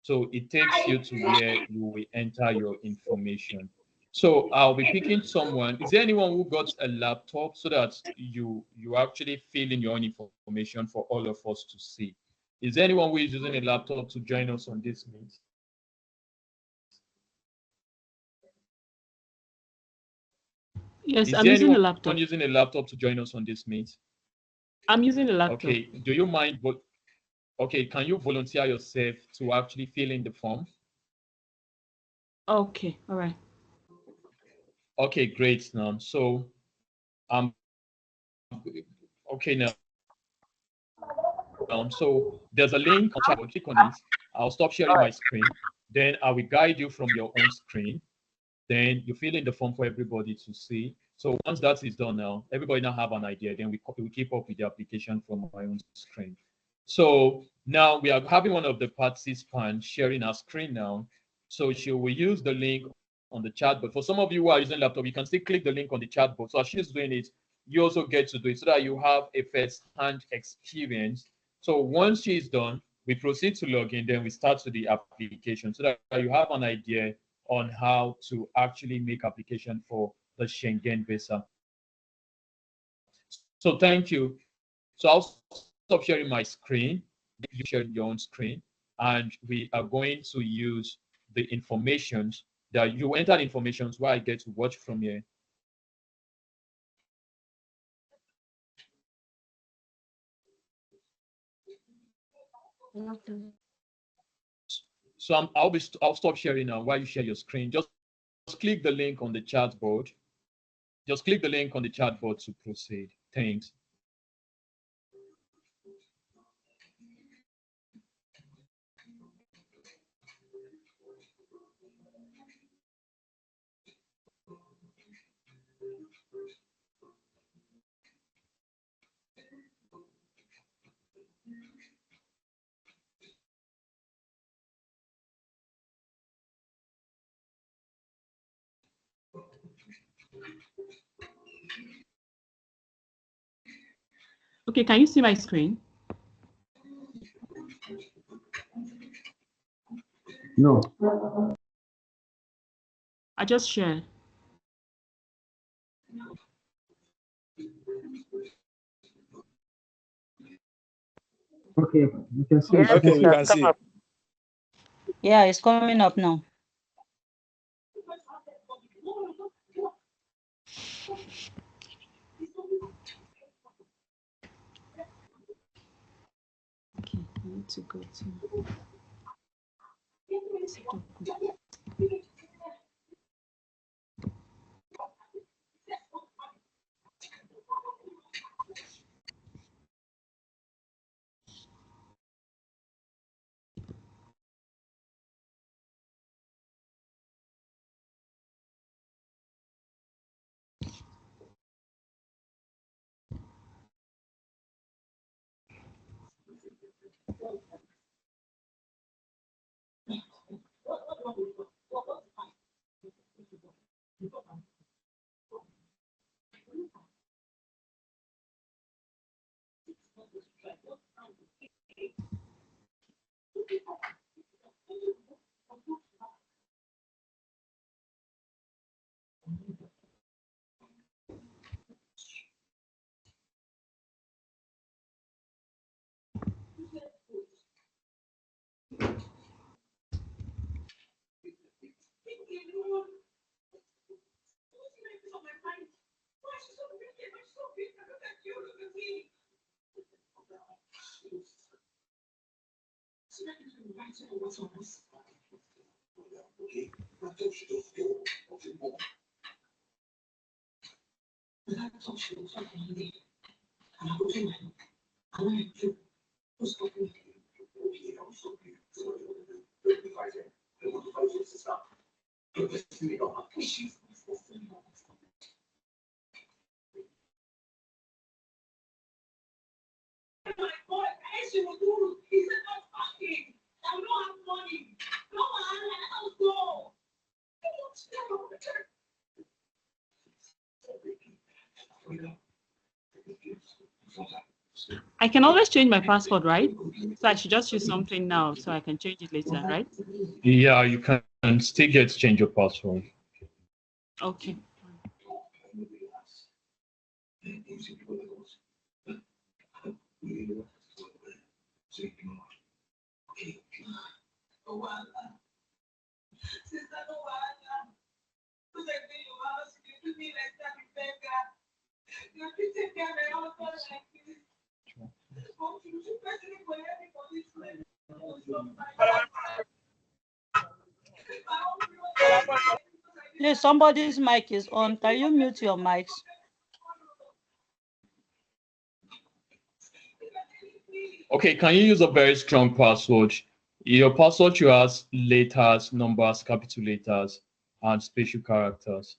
So it takes you to where you will enter your information. So I'll be picking someone. Is there anyone who got a laptop so that you actually fill in your own information for all of us to see? Is there anyone who is using a laptop to join us on this meet? Yes, Is I'm there using a anyone laptop. using a laptop to join us on this meet? I'm using a laptop. Okay. Do you mind? Okay. Can you volunteer yourself to actually fill in the form? Okay, all right. Okay, great. Now, so okay now. So there's a link on chat. Click on it. I'll stop sharing my screen. Then I will guide you from your own screen. Then you fill in the form for everybody to see. So once that is done now, everybody now have an idea. Then we keep up with the application from my own screen. So now we are having one of the participants sharing our screen now. So she will use the link on the chat. But for some of you who are using laptop, you can still click the link on the chat box. So as she's doing it, you also get to do it so that you have a first-hand experience. So once she's done, we proceed to log in. Then we start to the application so that you have an idea on how to actually make application for the Schengen visa. So thank you. So I'll stop sharing my screen. You share your own screen, and we are going to use the informations that you enter informations where I get to watch from here. So I'll stop sharing now while you share your screen. Just click the link on the chat board. Just click the link on the chat board to proceed. Thanks. Okay, can you see my screen? No. I just shared. Okay, you can see. Yes, You Okay, can we see. can see. Yeah, it's coming up now. Okay, I need to go to. I can always change my password, right? So I should just use something now so I can change it later, right? Yeah, you can still get to change your password. Okay. Please, somebody's mic is on. Can you mute your mics? Okay, can you use a very strong password? Your password should have letters, numbers, capital letters, and special characters.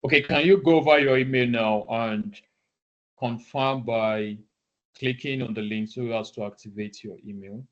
Okay, can you go over your email now and confirm by clicking on the link so as to activate your email?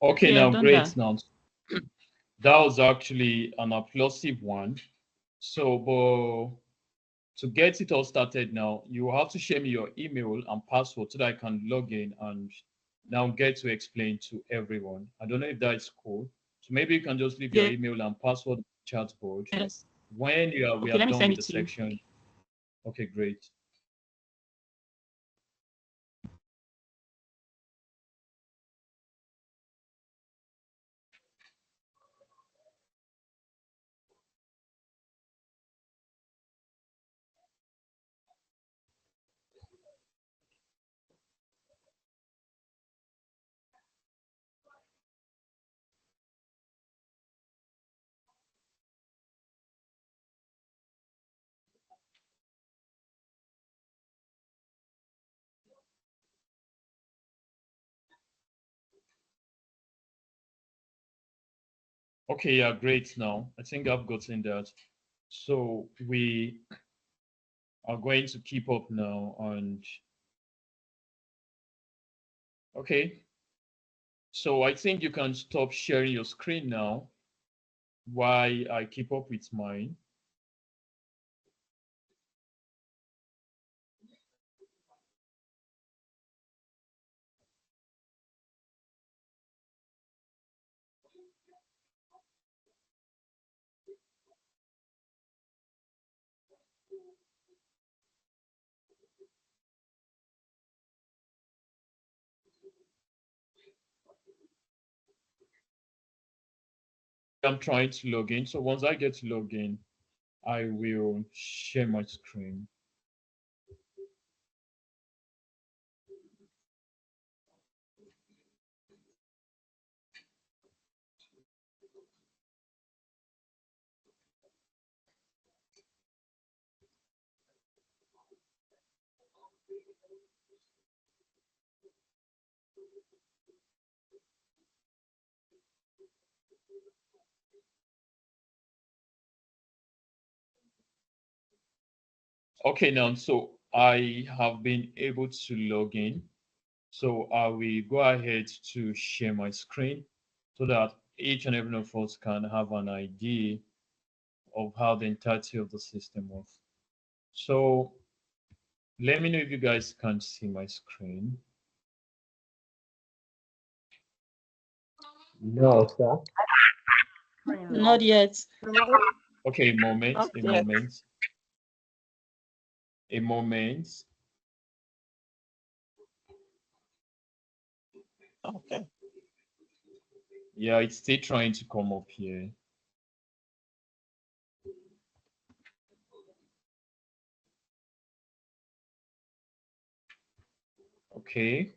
Okay, Yeah, now I've done great. that. Now that was actually an applausive one. So, but to get it all started now, you will have to share me your email and password so that I can log in and now get to explain to everyone. I don't know if that is cool. So maybe you can just leave your Yeah, email and password on the chat board. that's When we okay. are Let me done send with it the to you. section. Okay, great. Okay, yeah, great. Now I think I've gotten that. So we are going to keep up now and okay. So I think you can stop sharing your screen now while I keep up with mine. I'm trying to log in. So once I get to log in, I will share my screen. Okay, now, so I have been able to log in. So I will go ahead to share my screen so that each and every one of us can have an idea of how the entirety of the system works. So let me know if you guys can see my screen. No, sir. Not yet. Okay, a moment, Not a yet. moment, a moment. Okay. Yeah, it's still trying to come up here. Okay,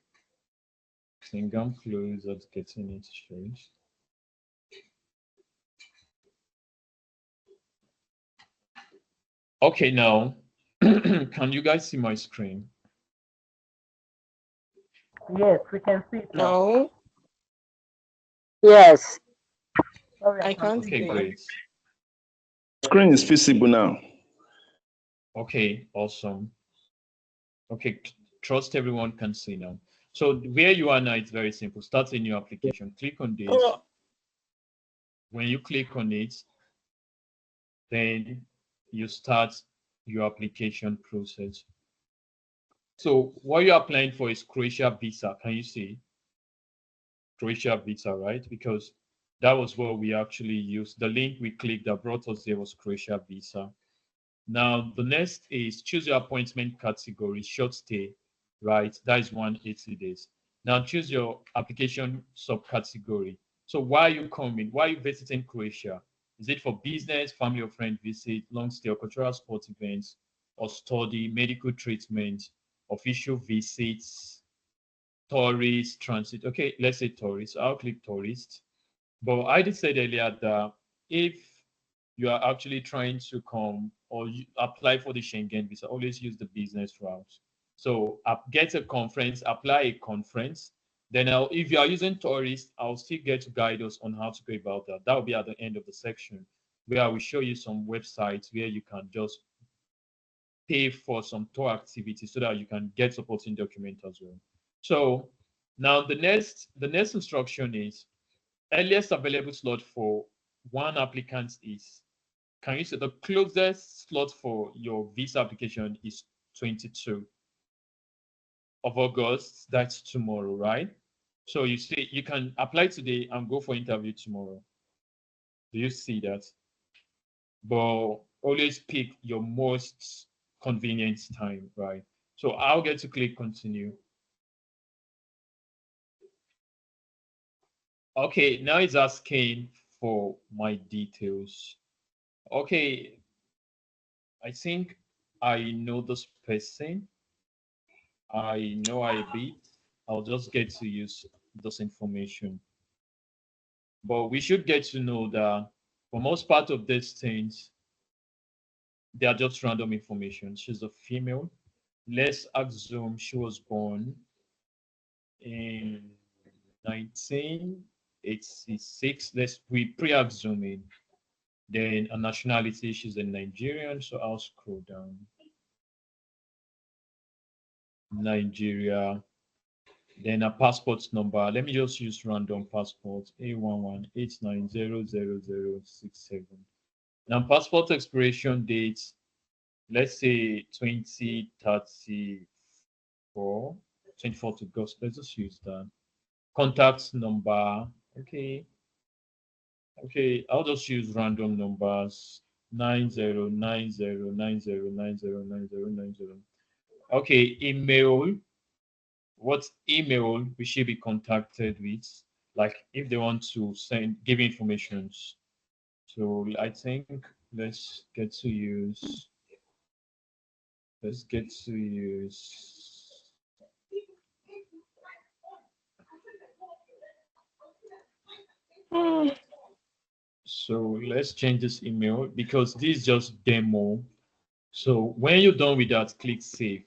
I think I'm close at getting it straight. Okay, now, can you guys see my screen? Yes, we can see it now. No, Yes. Sorry, I can't Okay, see. great. Screen is visible now. Okay, awesome. Okay, trust everyone can see now. So where you are now, it's very simple. Start a new application. Click on this. Oh, When you click on it, then you start your application process. So what you're applying for is Croatia visa. Can you see? Croatia visa, right? Because That was what we actually used. The link we clicked that brought us there was Croatia visa. Now, the next is choose your appointment category, short stay, right? That is 180 days. Now, choose your application subcategory. So, why are you coming? Why are you visiting Croatia? Is it for business, family or friend visit, long stay, or cultural sports events, or study, medical treatment, official visits, tourist, transit? Okay, let's say tourist. I'll click tourist. But I did say earlier that if you are actually trying to come or you apply for the Schengen visa, always use the business route. So get a conference, apply a conference. Then if you are using tourists, I'll still get to guide us on how to go about that. That will be at the end of the section where I will show you some websites where you can just pay for some tour activity so that you can get supporting document as well. So now the next instruction is earliest available slot for one applicant is, can you say the closest slot for your visa application is 22 of August? That's tomorrow, right? So you say you can apply today and go for interview tomorrow. Do you see that? But always pick your most convenient time, right? So I'll get to click continue. Okay, now it's asking for my details. Okay, I think I know this person. I know I bit. I'll just get to use this information. But we should get to know that for most part of these things, they are just random information. She's a female. Let's assume she was born in 1986. We pre-assuming. Then a nationality, she's a Nigerian. So I'll scroll down. Nigeria. Then a passport number. Let me just use random passport A1189000067. Now passport expiration date, let's say 2034, 24th August. Let's just use that. Contact number. Okay. Okay, I'll just use random numbers. 909090909090. Okay, email. What email we should be contacted with, like if they want to give information. So I think let's get to use so let's change this email because this is just demo. So when you're done with that, click save.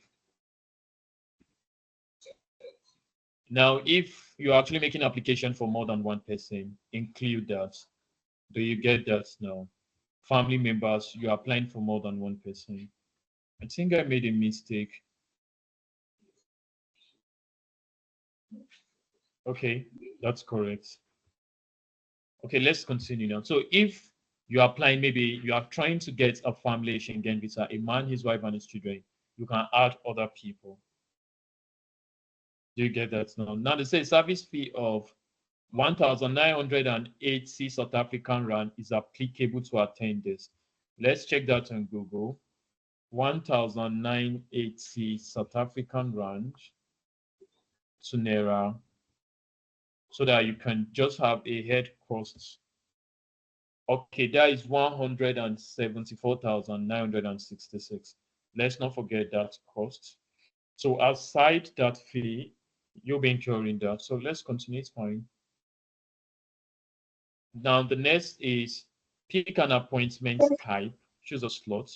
Now, if you're actually making application for more than one person, include that. Do you get that now? Family members, you're applying for more than one person. I think I made a mistake. Okay, that's correct. Okay, let's continue now. So if you're applying, maybe you are trying to get a family Schengen visa, a man, his wife, and his children, you can add other people. Do you get that now? Now they say service fee of 1,980 South African rand is applicable to attend this. Let's check that on Google. 1,980 South African rand to Naira, so that you can just have a head cost. Okay, that is 174,966. Let's not forget that cost. So aside that fee, you'll be incurring that. So let's continue. It's fine. Now the next is pick an appointment type, choose a slot.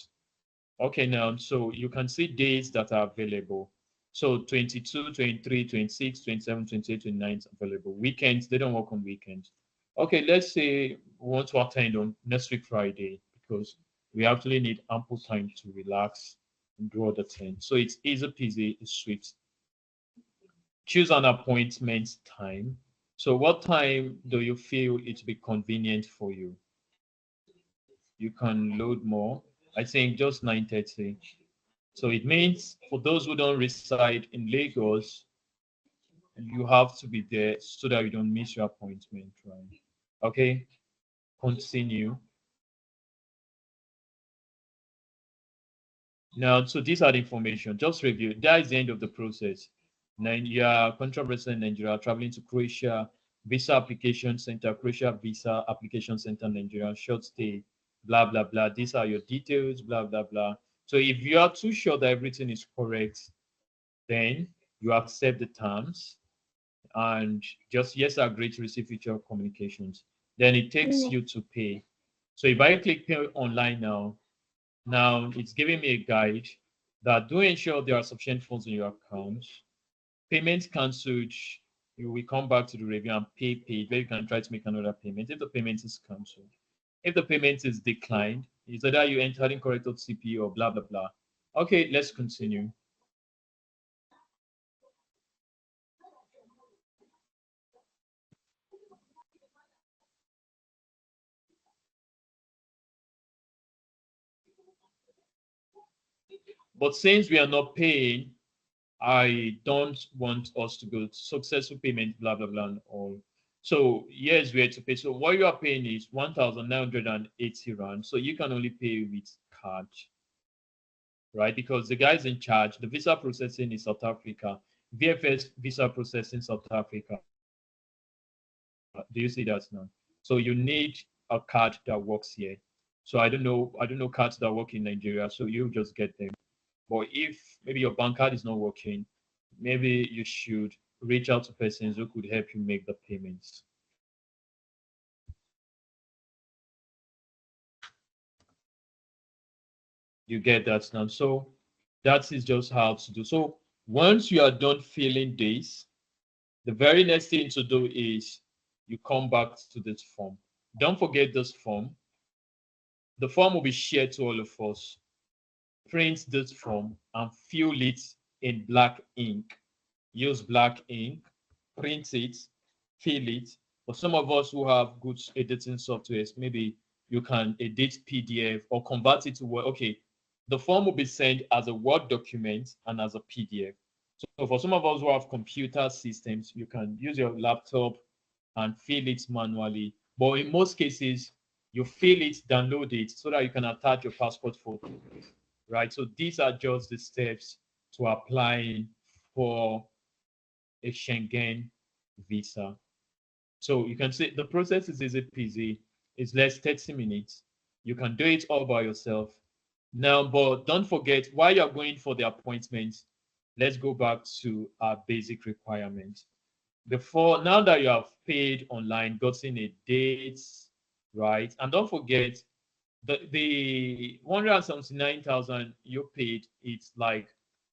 Okay, now so you can see days that are available. So 22, 23, 26, 27, 28, 29 available. Weekends, they don't work on weekends. Okay, let's say we want to attend on next week Friday because we actually need ample time to relax and do other things. So it's easy peasy, it's sweet. Choose an appointment time. So what time do you feel it be convenient for you? You can load more. I think just 9:30. So it means for those who don't reside in Lagos, you have to be there so that you don't miss your appointment, right? Okay, continue. Now, so these are the information. Just review. That is the end of the process. Nigeria, contract resident in Nigeria, traveling to Croatia, visa application center, Croatia visa application center, Nigeria, short stay, blah, blah, blah. These are your details, blah, blah, blah. So if you are too sure that everything is correct, then you accept the terms and just yes, I agree to receive future communications. Then it takes you to pay. So if I click pay online now it's giving me a guide that do ensure there are sufficient funds in your account. Payments cancelled, you will come back to the review and pay paid, where you can try to make another payment if the payment is cancelled. If the payment is declined, it's either you entered incorrect OTP or blah blah blah. Okay, let's continue. But since we are not paying, I don't want us to go to successful payment, blah, blah, blah, and all. So, yes, we have to pay. So, what you are paying is 1,980 Rand. So, you can only pay with card, right? Because the guys in charge, the visa processing in South Africa, VFS visa processing South Africa. Do you see that now? So, you need a card that works here. So, I don't know cards that work in Nigeria. So, you just get them. But if maybe your bank card is not working, maybe you should reach out to persons who could help you make the payments. You get that now. So that is just how to do. So once you are done filling this, the very next thing to do is you come back to this form. Don't forget this form. The form will be shared to all of us. Print this form and fill it in black ink. Use black ink, print it, fill it. For some of us who have good editing softwares, maybe you can edit PDF or convert it to Word. Okay, the form will be sent as a Word document and as a PDF. So for some of us who have computer systems, you can use your laptop and fill it manually. But in most cases, you fill it, download it so that you can attach your passport photo, right? So these are just the steps to applying for a Schengen visa. So you can say the process is easy peasy. It's less 30 minutes. You can do it all by yourself. Now, but don't forget, while you're going for the appointment, let's go back to our basic requirements. Before, now that you have paid online, gotten a date, right? And don't forget, the 179,000 you paid, it's like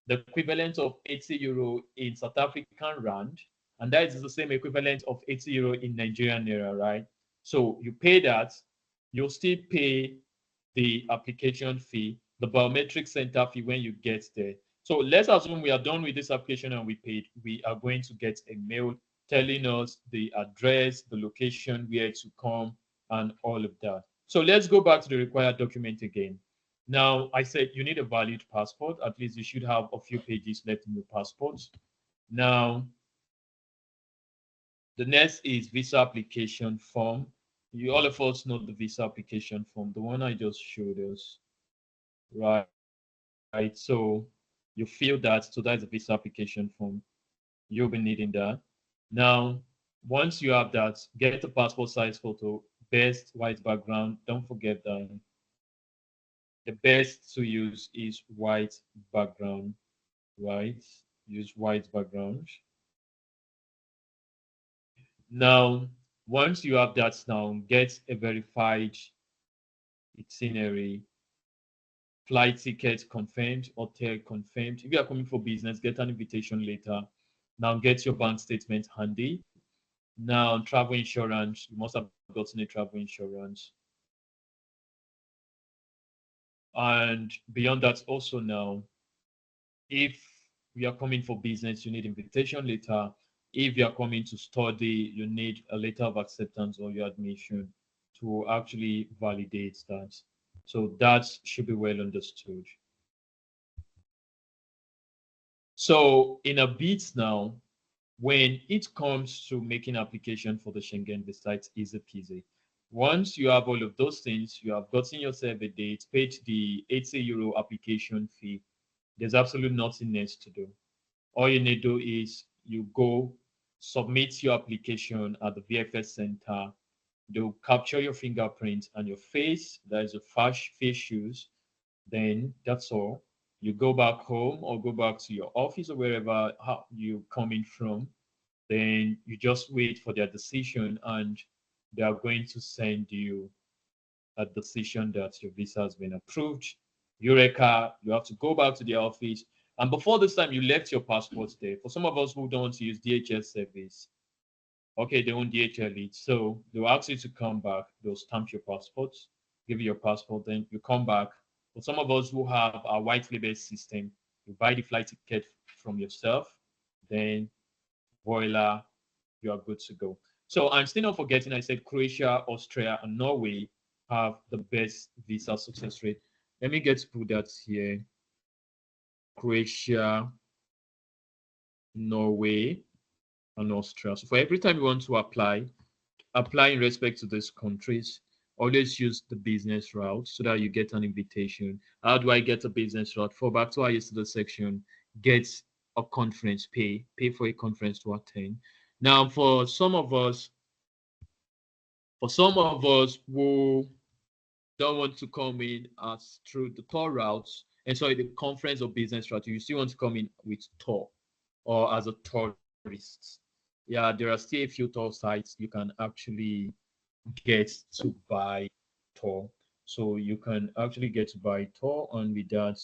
the equivalent of 80 euro in South African rand, and that is the same equivalent of 80 euro in Nigerian naira, right? So you pay that, you'll still pay the application fee, the biometric center fee when you get there. So let's assume we are done with this application and we paid. We are going to get a mail telling us the address, the location, where to come, and all of that. So let's go back to the required document again. Now, I said you need a valid passport. At least you should have a few pages left in your passport. Now, the next is visa application form. You all of us know the visa application form, the one I just showed us, right? So you fill that. So that's the visa application form. You'll be needing that. Now, once you have that, get a passport size photo, best white background. Don't forget that the best to use is white background, right? Use white background. Now, once you have that now, get a verified itinerary, flight ticket confirmed, hotel confirmed. If you are coming for business, get an invitation later. Now get your bank statement handy. Now travel insurance, you must have gotten a travel insurance. And beyond that also now, if you are coming for business, you need invitation letter. If you are coming to study, you need a letter of acceptance or your admission to actually validate that. So that should be well understood. So in a bit now, when it comes to making application for the Schengen visa, it's easy peasy. Once you have all of those things, you have gotten yourself a date, paid the 80 euro application fee. There's absolutely nothing else to do. All you need to do is you go submit your application at the VFS center. They'll capture your fingerprint and your face. There is a face use. Then that's all. You go back home or go back to your office or wherever you coming from. Then you just wait for their decision, and they are going to send you a decision that your visa has been approved. Eureka, you have to go back to the office. And before this time, you left your passport there. For some of us who don't want to use DHL service, okay, they won't DHL it. So they'll ask you to come back. They'll stamp your passport, give you your passport, then you come back. For some of us who have a white label system, you buy the flight ticket from yourself, then voila, you are good to go. So I'm still not forgetting, I said Croatia, Austria, and Norway have the best visa success rate. Let me get to put that here. Croatia, Norway, and Austria. So for every time you want to apply in respect to these countries, always use the business route so that you get an invitation. How do I get a business route? For back to our yesterday section, get a conference, pay for a conference to attend. Now, for some of us who don't want to come in as through the tour routes, and sorry, the conference or business route, you still want to come in with tour or as a tourist. Yeah, there are still a few tour sites you can actually get to buy tour. So you can actually get to buy tour, and with that,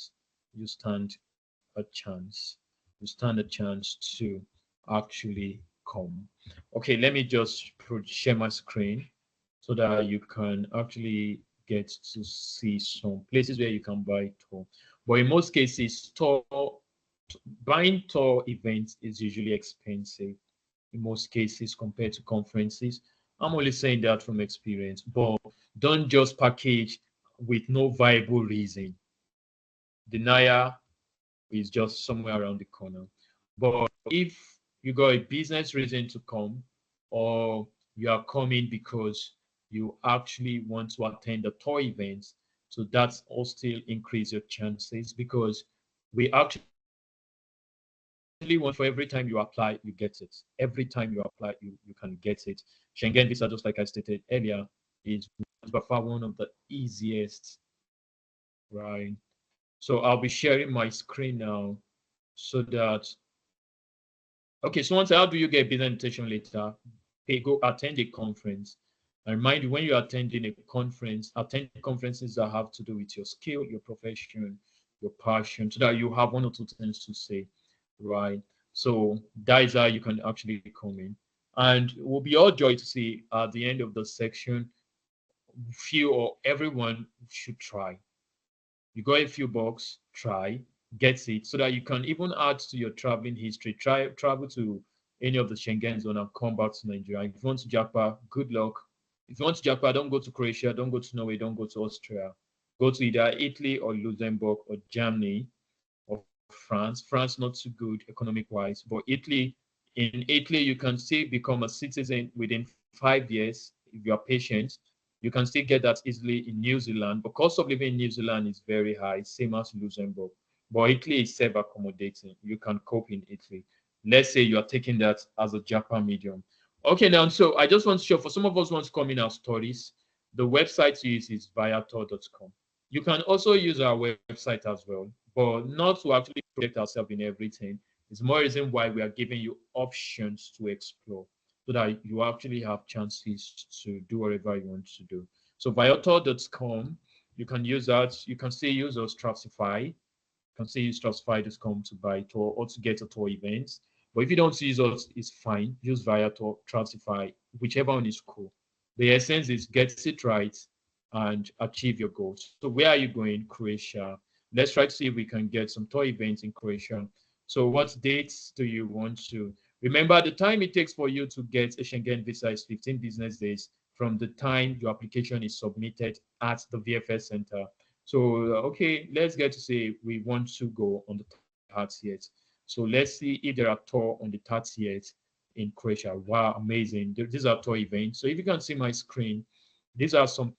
you stand a chance. You stand a chance to actually come. Okay, let me just share my screen so that you can actually get to see some places where you can buy tour. But in most cases, buying tour events is usually expensive in most cases compared to conferences. I'm only saying that from experience, but don't just package with no viable reason. Denial is just somewhere around the corner. But if you got a business reason to come, or you are coming because you actually want to attend the tour events, so that's all still increase your chances, because we actually want, for every time you apply, you get it. Every time you apply, you can get it. Schengen visa, just like I stated earlier, is by far one of the easiest, right? So I'll be sharing my screen now so that, okay, so once, how do you get business invitation later? Go attend a conference. And remind you, when you're attending a conference, attend conferences that have to do with your skill, your profession, your passion, so that you have one or two things to say, right? So that is how you can actually come in. And it will be all joy to see at the end of the section, few or everyone should try. You got a few bucks, try, get it, so that you can even add to your traveling history. Travel to any of the Schengen zone and come back to Nigeria. If you want to Japan, good luck. If you want to Japan, don't go to Croatia, don't go to Norway, don't go to Austria. Go to either Italy or Luxembourg or Germany or France. France not too good economic wise, but in Italy you can still become a citizen within 5 years if you are patient. You can still get that easily in New Zealand, but cost of living in New Zealand is very high, same as Luxembourg. But Italy is self-accommodating. You can cope in Italy. Let's say you are taking that as a Japan medium. Okay, now, so I just want to show, for some of us who want to come in as tourists, the website to use is viator.com. You can also use our website as well, but not to actually project ourselves in everything. It's more reason why we are giving you options to explore, so that you actually have chances to do whatever you want to do. So viator.com, you can use that. You can still use us Trustify. You can still use Trustify.com to buy tour or to get a tour event. But if you don't use us, it's fine. Use Viator, Trustify, whichever one is cool. The essence is get it right and achieve your goals. So where are you going? Croatia. Let's try to see if we can get some tour events in Croatia. So what dates do you want to? Remember, the time it takes for you to get a Schengen visa is 15 business days from the time your application is submitted at the VFS center. So, okay, let's get to say we want to go on the 30th. So let's see if there are tour on the 30th. in Croatia. Wow, amazing. These are tour events. So if you can see my screen, these are some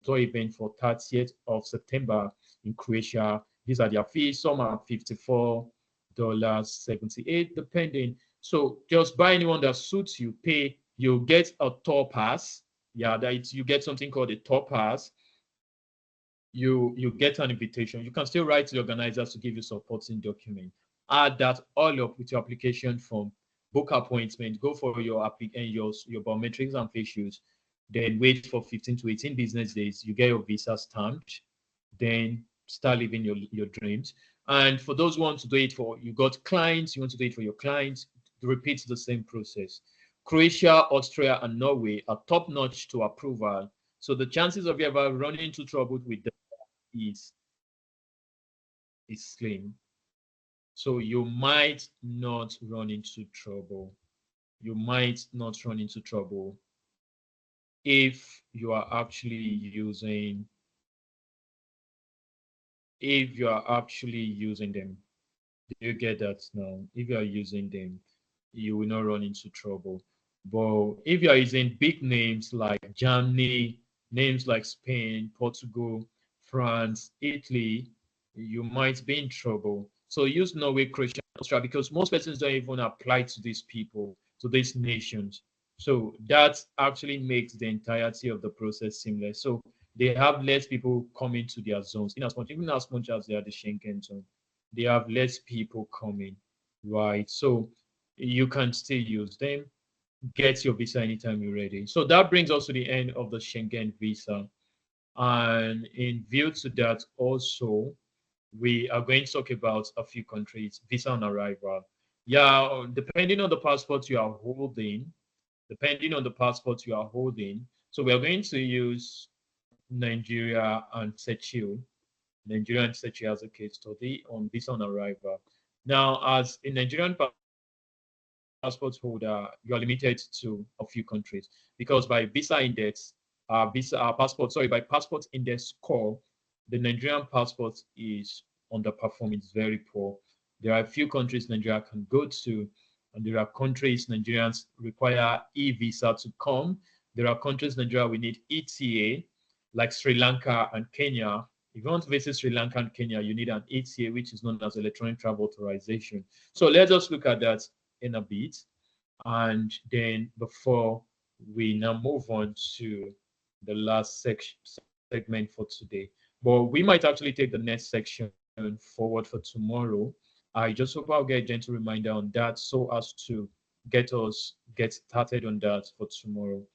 tour events for 30th of September in Croatia. These are their fees. Some are $54.78, depending. So just buy anyone that suits you, pay. You get a tour pass. Yeah, you get something called a tour pass. You get an invitation. You can still write to the organizers to give you supporting document. Add that all up with your application form, book appointment, go for your your biometrics and facials, then wait for 15 to 18 business days. You get your visa stamped, then start living your dreams. And for those who want to do it for, you got clients, you want to do it for your clients, repeat the same process. Croatia, Austria, and Norway are top notch to approval. So the chances of you ever running into trouble with them is slim. So you might not run into trouble. You might not run into trouble if you are actually using them. Do you get that now? If you are using them, you will not run into trouble. But if you are using big names like Germany, names like Spain, Portugal, France, Italy, you might be in trouble. So use Norway, Croatia, Austria, because most persons don't even apply to these people, to these nations. So that actually makes the entirety of the process seamless. So they have less people coming to their zones, even as much as they are the Schengen zone, they have less people coming, right? So you can still use them, get your visa anytime you're ready. So that brings us to the end of the Schengen visa. And in view to that also, we are going to talk about a few countries, visa on arrival. Yeah, depending on the passport you are holding, so we are going to use Nigeria and Seychelles. Nigeria and Seychelles as a case study on visa on arrival. Now, as a Nigerian passport holder, you are limited to a few countries because by visa index, by passport index score, the Nigerian passport is underperforming. It's very poor. There are a few countries Nigeria can go to, and there are countries Nigerians require e-visa to come. There are countries Nigeria we need ETA, like Sri Lanka and Kenya. If you want to visit Sri Lanka and Kenya, you need an ETA, which is known as electronic travel authorization. So let's just look at that in a bit. And then before we now move on to the last segment for today, but we might actually take the next section forward for tomorrow. I just hope I'll get a gentle reminder on that so as to get started on that for tomorrow.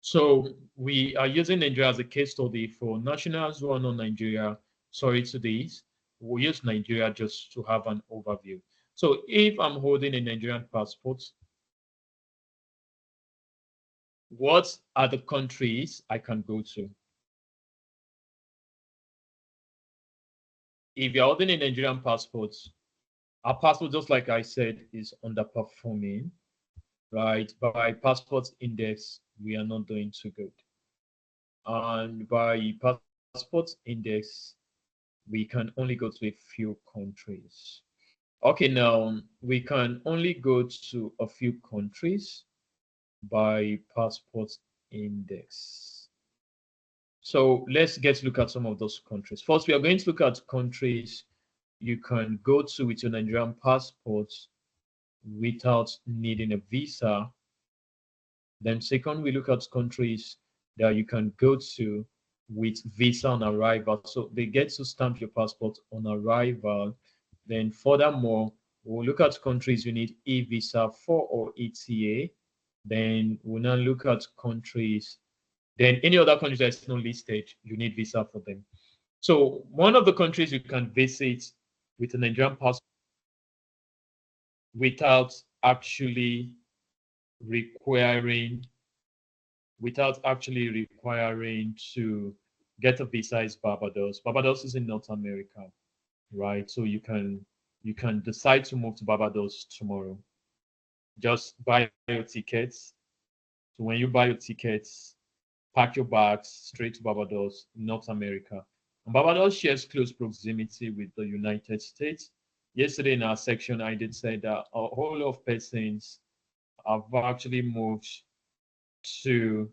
So we are using Nigeria as a case study for nationals who are not Nigeria. Sorry to this. We'll use Nigeria just to have an overview. So if I'm holding a Nigerian passport, what are the countries I can go to? If you're holding a Nigerian passport, our passport, just like I said, is underperforming, right? By passport index, we are not doing too good. And by passport index, we can only go to a few countries. Okay, now we can only go to a few countries by passport index. So let's look at some of those countries. First, we are going to look at countries you can go to with your Nigerian passport without needing a visa. Then second, we look at countries that you can go to with visa on arrival. So they get to stamp your passport on arrival. Then furthermore, we'll look at countries you need e-visa for or ETA. Then we'll now look at countries, then any other countries that's not listed, you need visa for them. So one of the countries you can visit with a Nigerian passport without actually requiring to get a visa is Barbados. Barbados is in North America, right? So you can decide to move to Barbados tomorrow. Just buy your tickets. So when you buy your tickets, pack your bags straight to Barbados, North America. And Barbados shares close proximity with the United States. Yesterday in our section, I did say that a whole lot of persons have actually moved to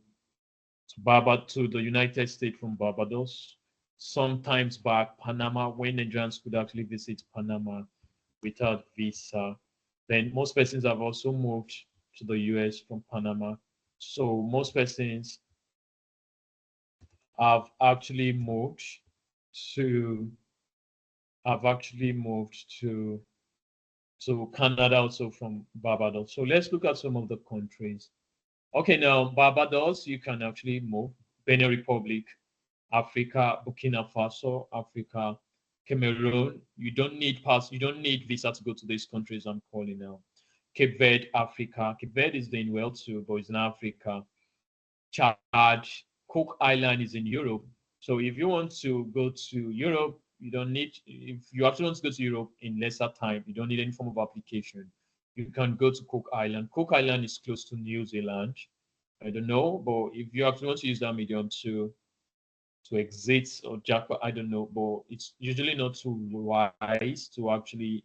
to the United States from Barbados. Sometimes back Panama, when Nigerians could actually visit Panama without visa. Then most persons have also moved to the US from Panama. So most persons have actually moved to have actually moved to Canada also from Barbados. So let's look at some of the countries. Okay, now Barbados, you can actually move. Benin Republic, Africa, Burkina Faso, Africa, Cameroon. You don't need visa to go to these countries I'm calling now. Cape Verde, Africa. Cape Verde is doing well too, but it's in Africa. Chad, Cook Island is in Europe. So if you want to go to Europe, you don't need, if you actually want to go to Europe in lesser time, you don't need any form of application. You can go to Cook Island. Cook Island is close to New Zealand. I don't know, but if you actually want to use that medium to exit or jackpot, I don't know, but it's usually not too wise to actually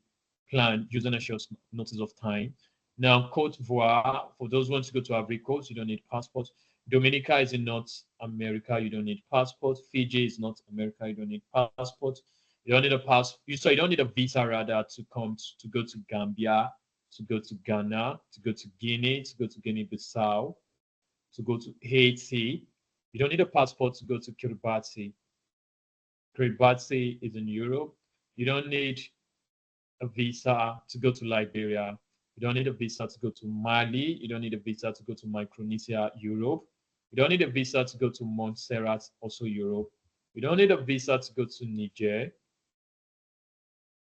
plan using a short notice of time. Now, Cote d'Ivoire, for those who want to go to Ivory Coast, you don't need passport. Dominica is in North America, you don't need passport. Fiji is North America, you don't need passport. You don't need a so you don't need a visa rather to come to go to Gambia, to go to Ghana, to go to Guinea, to go to Guinea-Bissau, to go to Haiti. You don't need a passport to go to Kiribati. Kiribati is in Europe. You don't need a visa to go to Liberia. You don't need a visa to go to Mali. You don't need a visa to go to Micronesia, Europe. You don't need a visa to go to Montserrat, also Europe. You don't need a visa to go to Niger.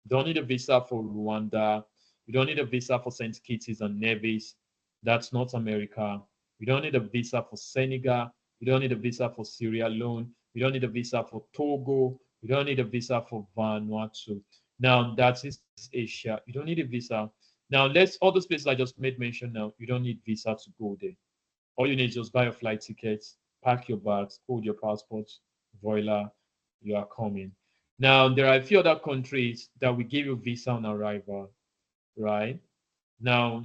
You don't need a visa for Rwanda. You don't need a visa for St. Kitts and Nevis. That's North America. You don't need a visa for Senegal. You don't need a visa for Sierra Leone. You don't need a visa for Togo. You don't need a visa for Vanuatu. Now, that is Asia. You don't need a visa. Now, let's all those places I just made mention now, you don't need visa to go there. All you need is just buy your flight tickets, pack your bags, hold your passports, voila, you are coming. Now, there are a few other countries that will give you visa on arrival, right? Now,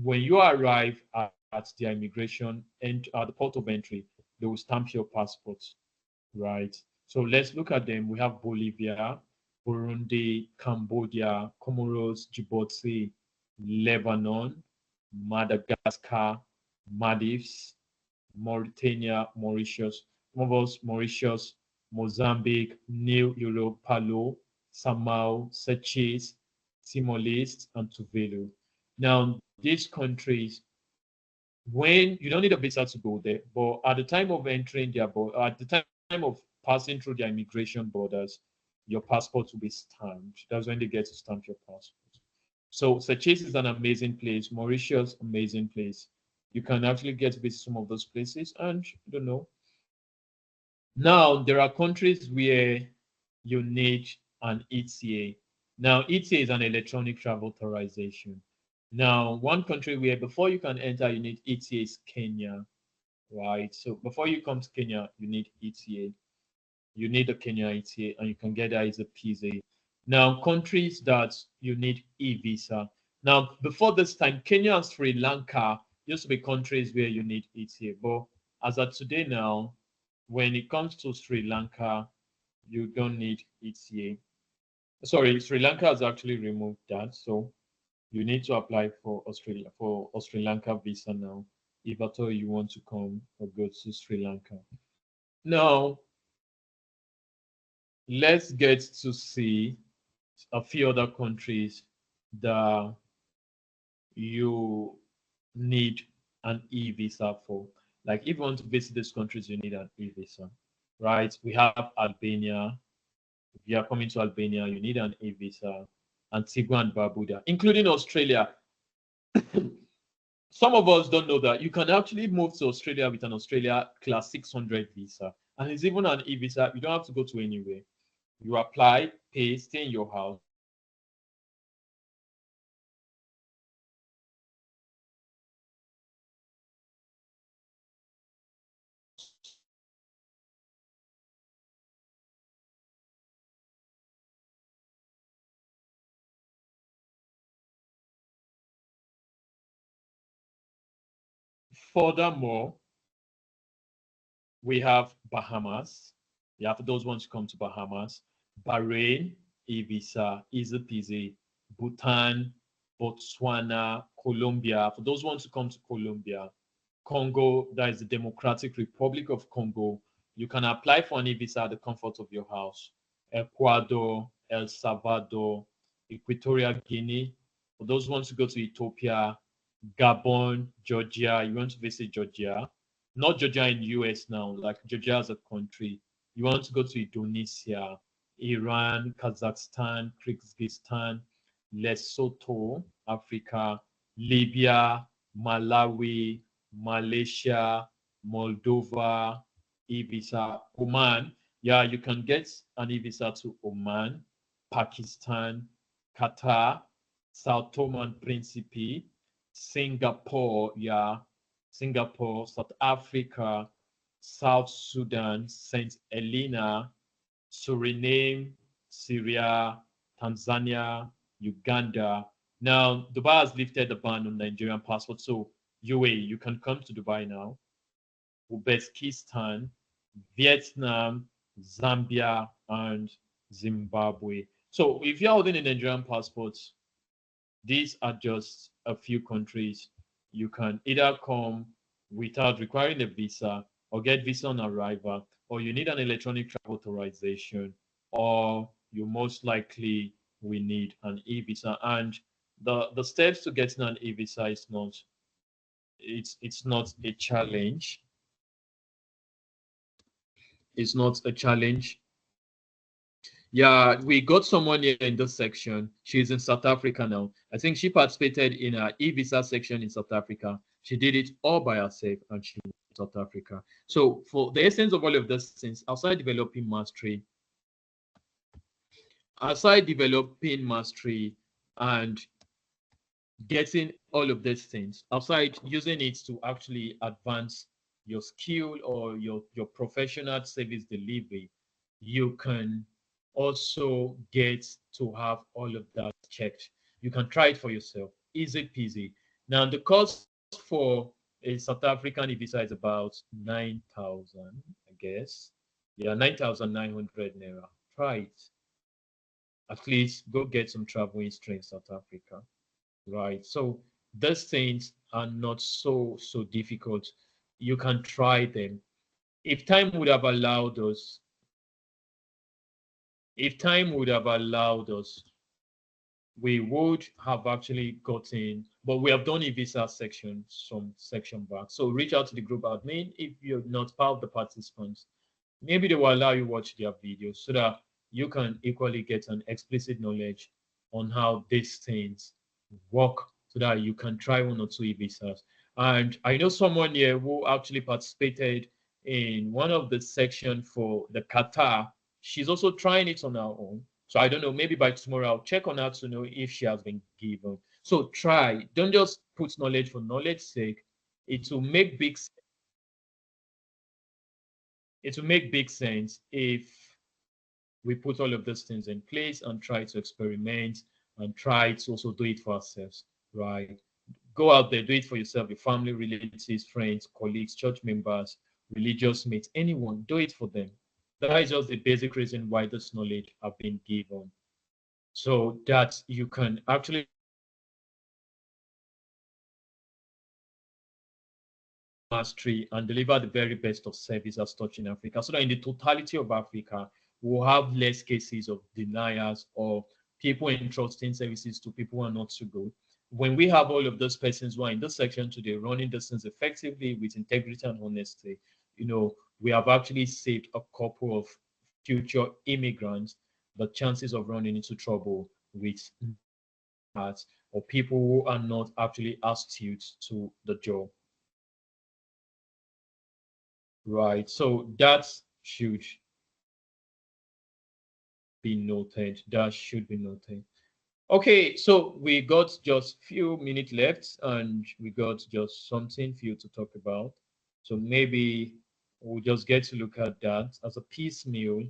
when you arrive at the immigration and at the port of entry, they will stamp your passport, right? So let's look at them. We have Bolivia, Burundi, Cambodia, Comoros, Djibouti, Lebanon, Madagascar, Maldives, Mauritania, Mauritius, Mauritius, Mozambique, New Europe, Palau, Samoa, Seychelles, Timor-Leste, and Tuvalu. Now, these countries, when you don't need a visa to go there, but at the time of entering their at the time of passing through their immigration borders, your passport will be stamped. That's when they get to stamp your passport. So Seychelles is an amazing place. Mauritius, amazing place. You can actually get to visit some of those places, and I don't know. Now there are countries where you need an ETA. Now ETA is an electronic travel authorization. Now one country where before you can enter you need ETA is Kenya, right? So before you come to Kenya you need ETA. You need a Kenya ETA, and you can get that as a PZA. Now, countries that you need e-visa. Now, before this time, Kenya and Sri Lanka used to be countries where you need ETA. But as of today now, when it comes to Sri Lanka, you don't need ETA. Sorry, Sri Lanka has actually removed that. So you need to apply for Sri Lanka visa now if at all you want to come or go to Sri Lanka. Now, let's get to see a few other countries that you need an e-visa for. Like if you want to visit these countries, you need an e-visa, right? We have Albania. If you are coming to Albania, you need an e-visa. Antigua and Barbuda, including Australia. Some of us don't know that you can actually move to Australia with an Australia Class 600 visa. And it's even an e-visa. You don't have to go to anywhere. You apply, pay, stay in your house. Furthermore, we have Bahamas. You have those ones who come to Bahamas. Bahrain, e-visa, easy peasy. Bhutan, Botswana, Colombia. For those ones who come to Colombia. Congo, that is the Democratic Republic of Congo. You can apply for an e-visa at the comfort of your house. Ecuador, El Salvador, Equatorial Guinea. For those ones who go to Ethiopia, Gabon, Georgia. You want to visit Georgia, not Georgia in US now, like Georgia as a country. You want to go to Indonesia, Iran, Kazakhstan, Kyrgyzstan, Lesotho, Africa, Libya, Malawi, Malaysia, Moldova, e-visa, Oman. Yeah, you can get an e-visa to Oman, Pakistan, Qatar, Sao Tome and Principe, Singapore, yeah, Singapore, South Africa, South Sudan, St. Helena, Suriname, Syria, Tanzania, Uganda. Now, Dubai has lifted the ban on Nigerian passports, so UAE, you can come to Dubai now. Uzbekistan, Vietnam, Zambia, and Zimbabwe. So if you're holding a Nigerian passport, these are just a few countries. You can either come without requiring a visa or get visa on arrival, or you need an electronic travel authorization, or you most likely will need an e-visa. And the steps to getting an e-visa is not it's not a challenge. It's not a challenge. Yeah, we got someone here in this section. She's in South Africa now. I think she participated in our e-visa section in South Africa. She did it all by herself and she in South Africa. So for the essence of all of these things, outside developing mastery and getting all of these things, outside using it to actually advance your skill or your professional service delivery, you can also get to have all of that checked. You can try it for yourself. Easy peasy. Now the cost for a South African visa is about 9,000, I guess. Yeah, 9,900 naira. Try it. At least go get some travel history in South Africa. Right. So those things are not so difficult. You can try them. If time would have allowed us, we would have actually gotten, but we have done a visa section, some section back. So reach out to the group admin if you're not part of the participants. Maybe they will allow you watch their videos so that you can equally get an explicit knowledge on how these things work so that you can try one or two e-visas. And I know someone here who actually participated in one of the section for the Qatar. She's also trying it on her own. So I don't know, maybe by tomorrow I'll check on her to know if she has been given. So try, don't just put knowledge for knowledge's sake. It will make big sense if we put all of those things in place and try to experiment and try to also do it for ourselves, right? Go out there, do it for yourself, your family, relatives, friends, colleagues, church members, religious mates, anyone, do it for them. That is just the basic reason why this knowledge have been given, so that you can actually mastery and deliver the very best of service as touch in Africa, so that in the totality of Africa, we'll have less cases of deniers or people entrusting services to people who are not so good. When we have all of those persons who are in this section today running this things effectively with integrity and honesty, we have actually saved a couple of future immigrants the chances of running into trouble with hearts or people who are not actually astute to the job. Right. So that should be noted. That should be noted. Okay, so we got just few minutes left and we got just something for you to talk about. So maybe we'll just get to look at that as a piecemeal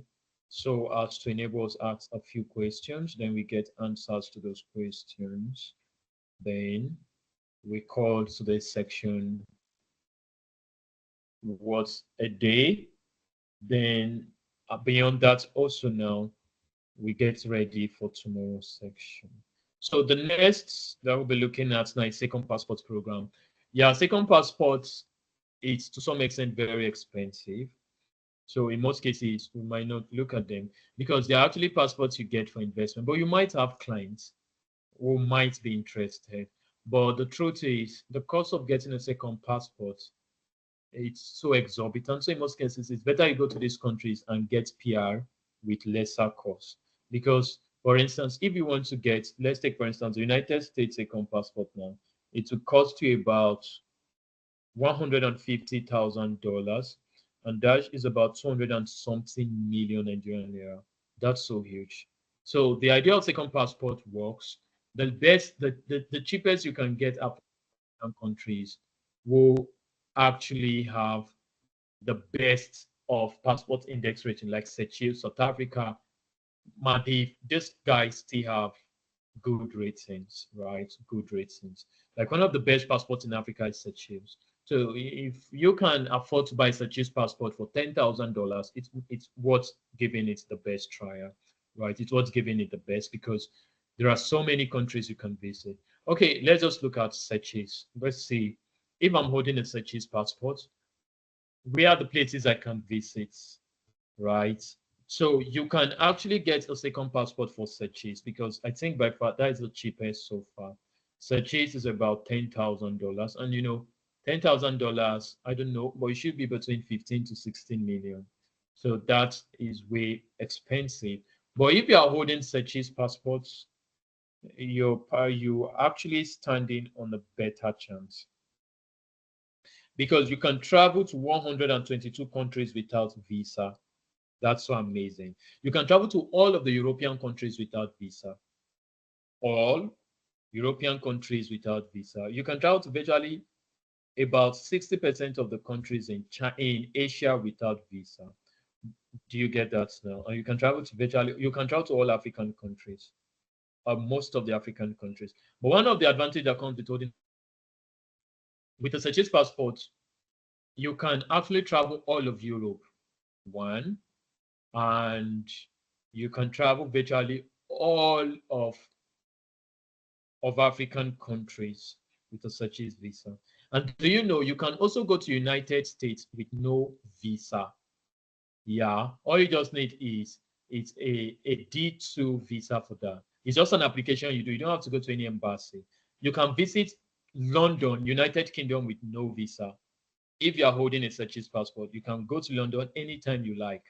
so as to enable us ask a few questions, then we get answers to those questions. Then we call to this section was a day. Then beyond that, also now we get ready for tomorrow's section. So the next that we'll be looking at now is second passport program. Yeah, second passport, it's to some extent very expensive. So in most cases, we might not look at them because they're actually passports you get for investment, but you might have clients who might be interested. But the truth is, the cost of getting a second passport, it's so exorbitant. So in most cases, it's better you go to these countries and get PR with lesser cost. Because, for instance, if you want to get, let's take for instance, the United States second passport now, it will cost you about $150,000, and that is about 200 and something million Nigerian naira. That's so huge. So the idea of second passport works. The best, the cheapest you can get up countries will actually have the best of passport index rating, like Seychelles, South Africa, Maldives. These guys still have good ratings, right? Good ratings. Like one of the best passports in Africa is Seychelles. So if you can afford to buy Seychelles passport for $10,000, it's worth giving it the best trial, right? It's worth giving it the best because there are so many countries you can visit. Okay, let's just look at Seychelles. Let's see if I'm holding a Seychelles passport, where are the places I can visit, right? So you can actually get a second passport for Seychelles because I think by far that is the cheapest so far. Seychelles is about $10,000, and $10,000, I don't know, but it should be between 15 to 16 million. So that is way expensive. But if you are holding Seychelles passports, you actually standing on a better chance because you can travel to 122 countries without visa. That's so amazing. You can travel to all of the European countries without visa. All European countries without visa. You can travel to virtually about 60% of the countries in Asia without visa. Do you get that now? And you can travel to all African countries, or most of the African countries. But one of the advantages that comes with a Seychelles passport, you can actually travel all of Europe. One, and you can travel virtually all of African countries with a Seychelles visa. And do you know you can also go to United States with no visa? Yeah, all you just need is it's a D2 visa for that. It's just an application you do. You don't have to go to any embassy. You can visit London, United Kingdom with no visa. If you are holding a Seychelles passport, you can go to London anytime you like.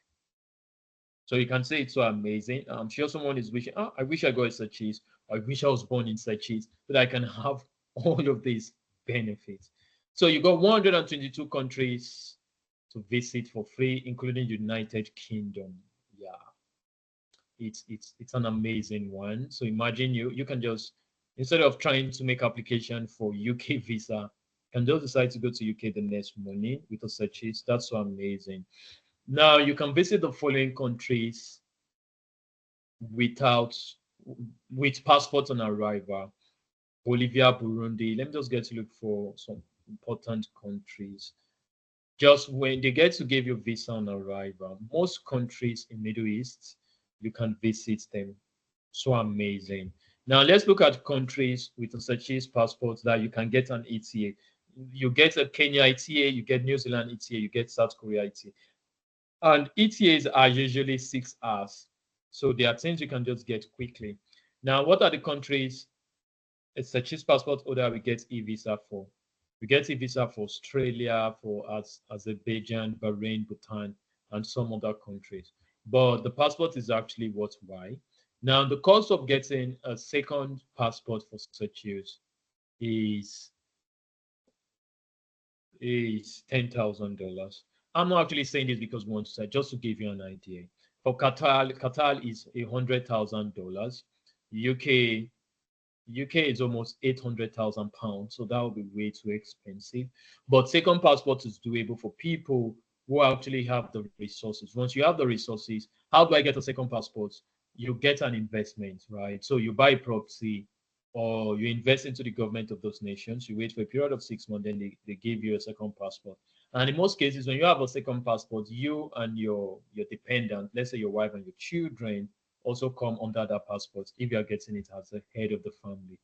So you can say it's so amazing. I'm sure someone is wishing, oh, I wish I got a Seychelles. I wish I was born in Seychelles, but I can have all of these benefits. So you got 122 countries to visit for free, including United Kingdom. Yeah, it's an amazing one. So imagine you can just, instead of trying to make application for UK visa, can just decide to go to UK the next morning with a Seychelles. That's so amazing. Now you can visit the following countries without with passport on arrival. Bolivia, Burundi. Let me just get to look for some important countries. Just when they get to give you visa on arrival, most countries in Middle East, you can visit them. So amazing. Now let's look at countries with a Seychelles passport that you can get an ETA. You get a Kenya ETA, you get New Zealand ETA, you get South Korea ETA. And ETAs are usually 6 hours. So there are things you can just get quickly. Now, what are the countries a Seychelles passport holder we get e-visa for? We get e-visa for Australia, for Azerbaijan, Bahrain, Bhutan, and some other countries. But the passport is actually worth why. Now, the cost of getting a second passport for Seychelles is $10,000. I'm not actually saying this because we want to say, just to give you an idea. For Qatar is $100,000. UK is almost £800,000, so that would be way too expensive. But second passport is doable for people who actually have the resources. Once you have the resources, how do I get a second passport? You get an investment, right? So you buy property, or you invest into the government of those nations. You wait for a period of 6 months, then they give you a second passport. And in most cases, when you have a second passport, you and your dependent, let's say your wife and your children, also come under that passport if you are getting it as the head of the family.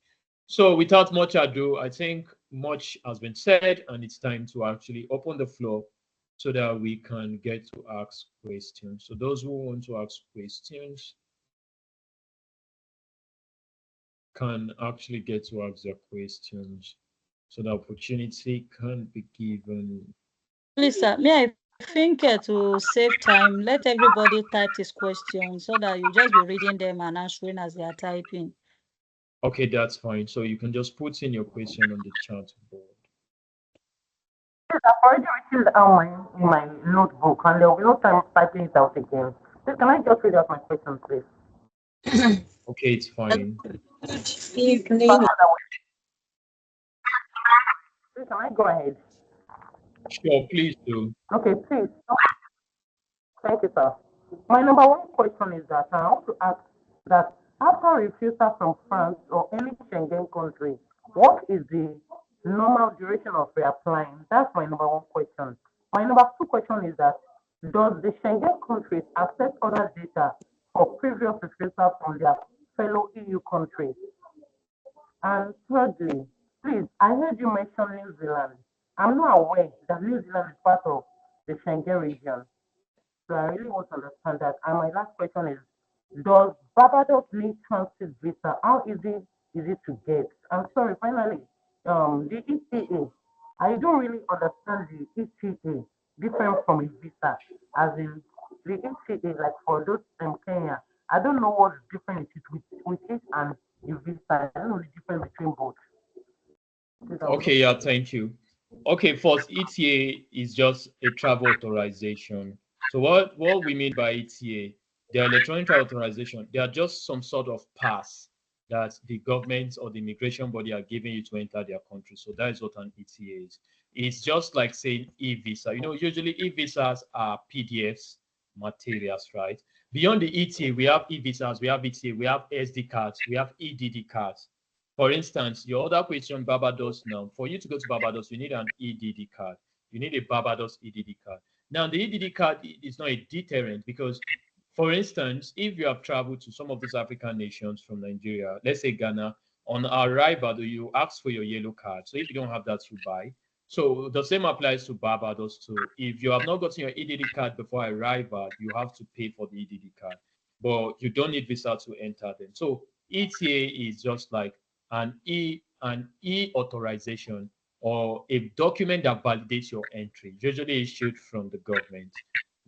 So without much ado, I think much has been said, and it's time to actually open the floor so that we can get to ask questions. So those who want to ask questions can actually get to ask their questions. So the opportunity can be given. Please, sir, may I think to save time, let everybody type his questions so that you just be reading them and answering as they are typing. Okay, that's fine. So you can just put in your question on the chat board. Yes, I've already written down my notebook, and there will be no time typing it out again. Please, can I just read out my question, please? Okay, it's fine. Evening. Please, can I go ahead? Sure, please do. Okay, please. Thank you, sir. My number one question is that I want to ask that after refusal from France or any Schengen country, what is the normal duration of reapplying? That's my number one question. My number two question is that does the Schengen countries access other data for previous refusal from their fellow EU countries? And thirdly, please, I heard you mention New Zealand. I'm not aware that New Zealand is part of the Schengen region. So I really want to understand that. And my last question is, does Barbados need transit visa? How easy is it to get? I'm sorry, finally, the ETA. I don't really understand the ETA different from a visa, as in the ETA, like for those in Kenya. I don't know what the difference is with it and the visa. I don't know the difference between both. Okay, yeah, thank you. Okay, first, ETA is just a travel authorization. So what we mean by ETA, the electronic travel authorization, they are just some sort of pass that the government or the immigration body are giving you to enter their country. So that is what an ETA is. It's just like saying e-visa. You know, usually e-visas are PDFs, materials, right? Beyond the ETA, we have e-visas, we have ETA, we have SD cards, we have EDD cards. For instance, your other question, Barbados now. For you to go to Barbados, you need an EDD card. You need a Barbados EDD card. Now, the EDD card is not a deterrent because, for instance, if you have traveled to some of these African nations from Nigeria, let's say Ghana, on arrival, you ask for your yellow card. So if you don't have that, you buy. So the same applies to Barbados too. If you have not gotten your EDD card before arrival, you have to pay for the EDD card. But you don't need visa to enter them. So ETA is just like an e authorization or a document that validates your entry, usually issued from the government.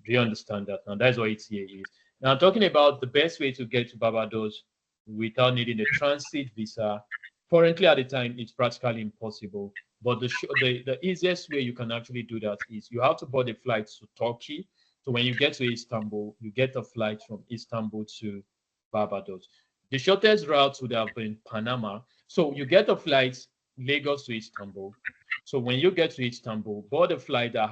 Do you understand that? Now that's what ETA is. Now talking about the best way to get to Barbados without needing a transit visa, currently at the time it's practically impossible. But the easiest way you can actually do that is you have to board a flight to Turkey. So when you get to Istanbul, you get a flight from Istanbul to Barbados. The shortest route would have been Panama. So you get a flight Lagos to Istanbul. So when you get to Istanbul, board a flight that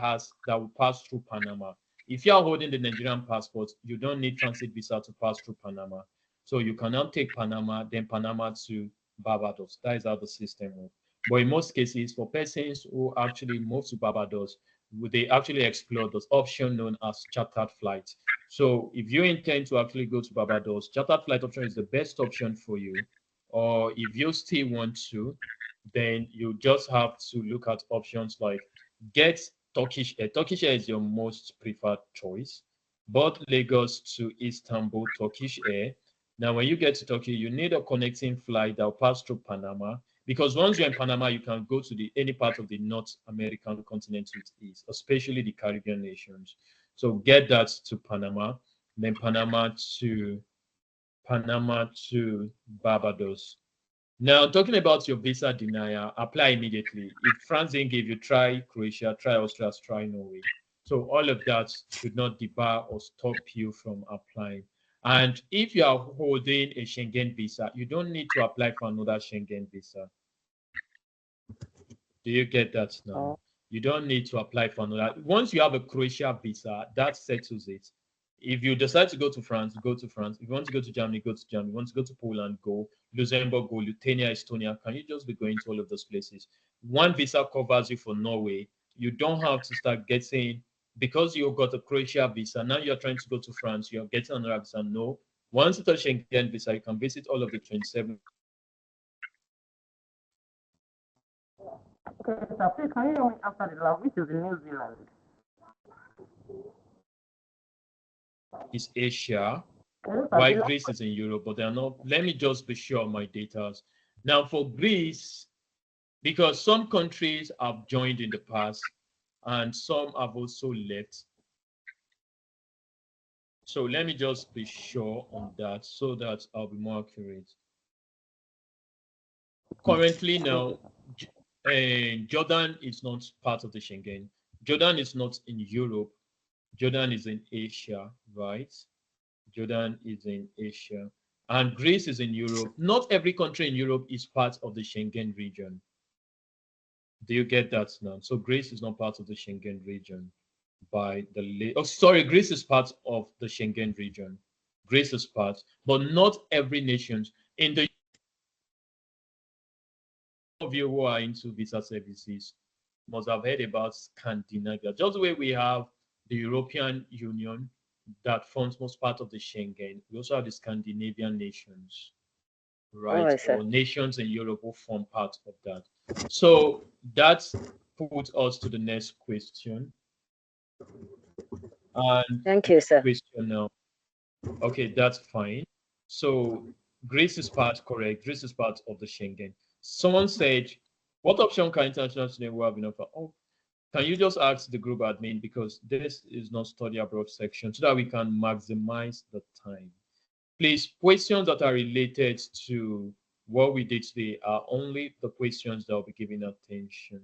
will pass through Panama. If you are holding the Nigerian passport, you don't need transit visa to pass through Panama. So you cannot take Panama, then Panama to Barbados. That is how the system works. But in most cases, for persons who actually move to Barbados, they actually explore this option known as chartered flights. So if you intend to actually go to Barbados, chartered flight option is the best option for you. Or if you still want to, then you just have to look at options like get Turkish Air. Turkish Air is your most preferred choice. Both Lagos to Istanbul, Turkish Air. Now, when you get to Turkey, you need a connecting flight that will pass through Panama. Because once you're in Panama, you can go to any part of the North American continent it is, especially the Caribbean nations. So get that to Panama, then Panama to Barbados. Now, talking about your visa denial, apply immediately. If France didn't give you, try Croatia, try Austria, try Norway. So all of that should not debar or stop you from applying. And if you are holding a Schengen visa, you don't need to apply for another Schengen visa. Do you get that now? You don't need to apply for another. Once you have a Croatia visa, that settles it. If you decide to go to France, go to France. If you want to go to Germany, go to Germany. If you want to go to Poland, go. Luxembourg, or Lithuania, Estonia. Can you just be going to all of those places? One visa covers you for Norway. You don't have to start getting, because you got a Croatia visa, now you're trying to go to France, you're getting another visa. No. Once it's a Schengen visa, you can visit all of the 27. Okay, sir, please, can you hear me after the lab, which is in New Zealand? Is Asia, Yes, sir, while the Greece is in Europe, but they are not. Let me just be sure of my data. Now for Greece, because some countries have joined in the past and some have also left. So let me just be sure on that so that I'll be more accurate. Currently now, Jordan is not part of the Schengen. Jordan is not in Europe. Jordan is in Asia, right? Jordan is in Asia. And Greece is in Europe. Not every country in Europe is part of the Schengen region. Do you get that now? So Greece is not part of the Schengen region by the Greece is part of the Schengen region. Greece is part, but not every nation. In the of you who are into visa services must have heard about Scandinavia. Just the way we have the European Union that forms most part of the Schengen, we also have the Scandinavian nations, right? Or nations in Europe who form part of that. So that puts us to the next question. And thank you, sir. Question now. Okay, that's fine. So Greece is part, correct. Greece is part of the Schengen. Someone said, what option can international students have enough? Oh, can you just ask the group admin, because this is not study abroad section, so that we can maximize the time. Please, questions that are related to what we did today are only the questions that will be given attention.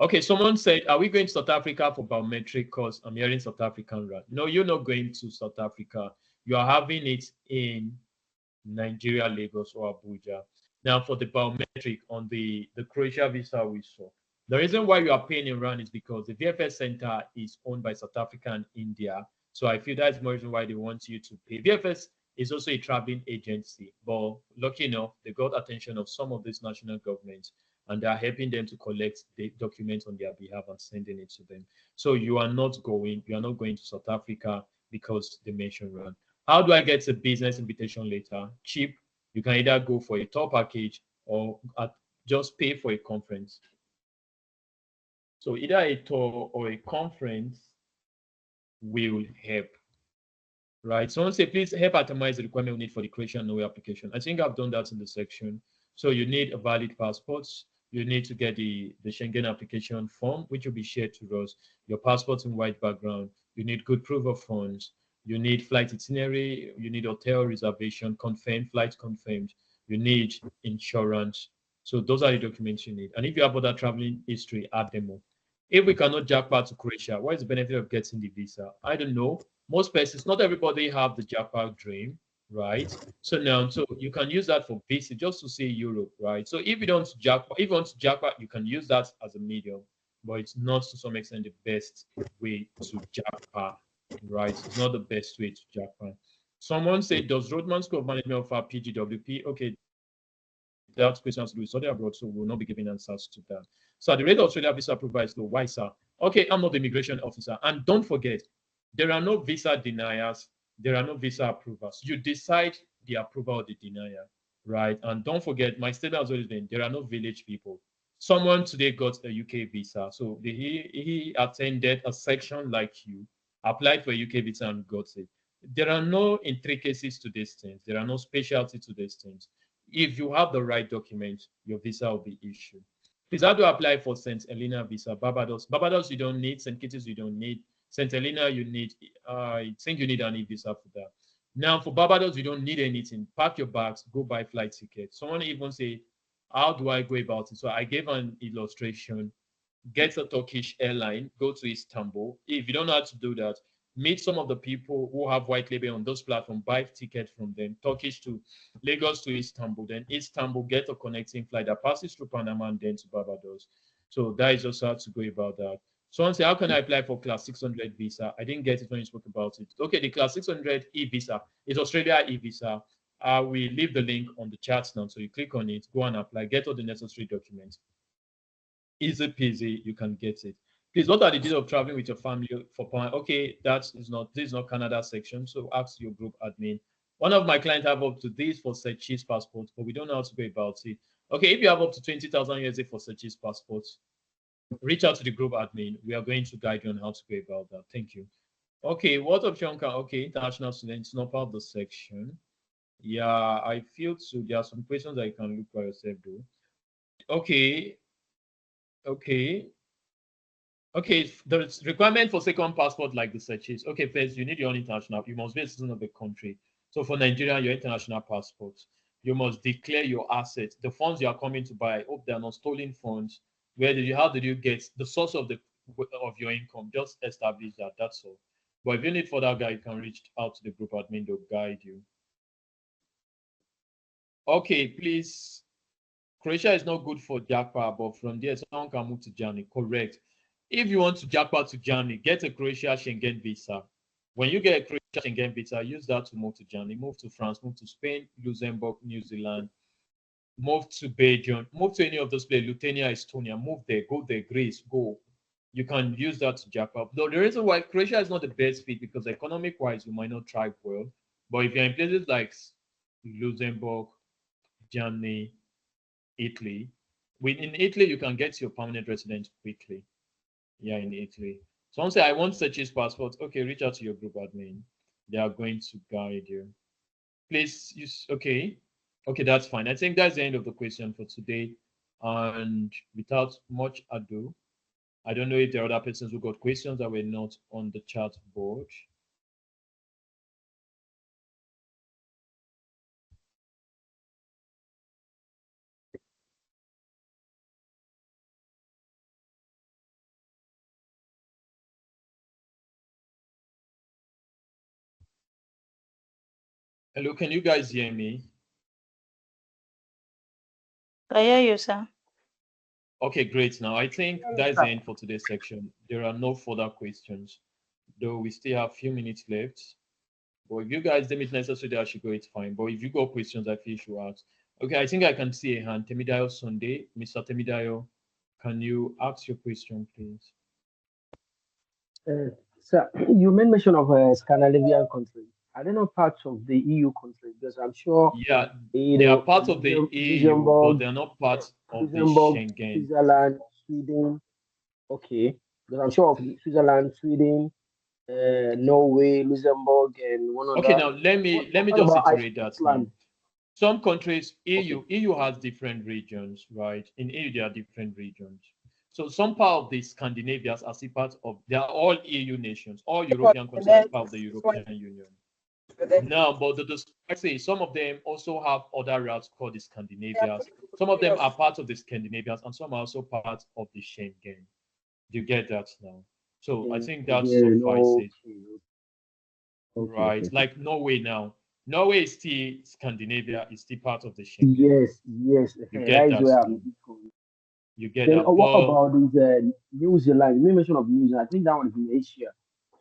Okay, someone said, are we going to South Africa for biometric course? I'm hearing South African, right? No, you're not going to South Africa. You are having it in Nigeria, Lagos, or Abuja. Now, for the biometric on the Croatia visa we saw, the reason why you are paying in rand is because the VFS Center is owned by South Africa and India. So I feel that's more reason why they want you to pay. VFS is also a traveling agency, but lucky enough, they got attention of some of these national governments, and they are helping them to collect the documents on their behalf and sending it to them. So you are not going to South Africa because they mentioned rand. How do I get a business invitation letter? Cheap. You can either go for a tour package or just pay for a conference. So either a tour or a conference will help, right? Someone say, please help itemize the requirement we need for the creation of Norway application. I think I've done that in the section. So you need a valid passport. You need to get the Schengen application form, which will be shared to us. Your passport in white background. You need good proof of funds. You need flight itinerary. You need hotel reservation confirmed, flight confirmed. You need insurance. So those are the documents you need. And if you have other traveling history, add them up. If we cannot jackpot to Croatia, what is the benefit of getting the visa? I don't know. Most persons, not everybody have the jackpot dream, right? So now, so you can use that for visit just to see Europe, right? So if you don't jackpot, if you want to jackpot, you can use that as a medium, but it's not to some extent the best way to jackpot, right? It's not the best way to jackpot. Someone said, does Roadman School of Management offer PGWP? Okay, that question has to do with study abroad, so we'll not be giving answers to that. So at the rate of Australia visa approval is low. Why, sir? Okay, I'm not the immigration officer. And don't forget, there are no visa deniers, there are no visa approvers. You decide the approval or the denier, right? And don't forget, my statement has always been, there are no village people. Someone today got a UK visa. So he attended a section like you, applied for a UK visa and got it. There are no intricacies to these things. There are no specialty to these things. If you have the right documents, your visa will be issued. Please, how do I apply for St. Helena visa? Barbados. Barbados, you don't need. St. Kitts, you don't need. St. Helena, you need. I think you need an e-visa for that. Now, for Barbados, you don't need anything. Pack your bags, go buy flight tickets. Someone even say, how do I go about it? So I gave an illustration. Get a Turkish airline, go to Istanbul. If you don't know how to do that, meet some of the people who have white label on those platforms, buy tickets from them, Turkish to Lagos to Istanbul, then Istanbul, get a connecting flight that passes through Panama and then to Barbados. So that is just how to go about that. Someone say, how can I apply for class 600 visa? I didn't get it when you spoke about it. Okay, the class 600 e-visa is Australia e-visa. We leave the link on the chat now. So you click on it, go and apply, get all the necessary documents. Easy peasy, you can get it. Please, what are the details of traveling with your family for point? Okay, this is not Canada section. So ask your group admin. One of my clients have up to this for Sechi's passport, but we don't know how to go about it. Okay, if you have up to 20,000 USD for Sechi's passport, reach out to the group admin. We are going to guide you on how to go about that. Thank you. Okay, what option can, okay, international students, not part of the section. Yeah, I feel so. There are some questions that you can look by yourself, though. Okay, okay. Okay, the requirement for second passport, like the searches. Okay, first, you need your own international. You must be a citizen of the country. So for Nigeria, your international passport. You must declare your assets, the funds you are coming to buy. Hope they are not stolen funds. How did you get the source of your income? Just establish that. That's all. But if you need further guide, you can reach out to the group admin. They'll guide you. Okay, please. Croatia is not good for jackpot, but from there, someone can move to Germany. Correct. If you want to jackpot to Germany, get a Croatia Schengen visa. When you get a Croatia Schengen visa, use that to move to Germany, move to France, move to Spain, Luxembourg, New Zealand, move to Belgium, move to any of those places, Lithuania, Estonia, move there, go there, Greece, go. You can use that to jackpot. Though the reason why Croatia is not the best fit because economic-wise, you might not thrive well. But if you're in places like Luxembourg, Germany, Italy, in Italy, you can get your permanent residence quickly. Yeah, in Italy. Someone say, I want Sechi's passport. Okay, reach out to your group admin. They are going to guide you. Please use, okay. Okay, that's fine. I think that's the end of the question for today. And without much ado, I don't know if there are other persons who got questions that were not on the chat board. Hello, can you guys hear me? I hear you, sir. Okay, great. Now, I think that's the end for today's section. There are no further questions, though we still have a few minutes left. But if you guys deem it necessary that I should go, it's fine. But if you got questions, I feel you should ask. Okay, I think I can see a hand. Temidayo Sunday. Mr. Temidayo, can you ask your question, please? Sir, you made mention of a Scandinavian country. Are they not parts of the EU country? Because I'm sure Yeah, they are part of the EU, but they're not part of the Schengen. Switzerland, Sweden. Okay, because I'm sure of Switzerland, Sweden, Norway, Luxembourg, and one other. Okay, now let me What just about iterate that now. Iceland? Some countries, EU has different regions, right? In EU, there are different regions. So some part of the Scandinavians are still part of, they are all EU nations, all European countries are part of the European Union. Now, but I say some of them also have other routes called the Scandinavians. Some of them are part of the Scandinavians, and some are also part of the Schengen. Do you get that now? So I think that suffices. Right, like Norway now. Norway is still Scandinavia, is still part of the Schengen. Yes. You get that now. You get that. What about this New Zealand? You mentioned of New Zealand. I think that one is in Asia.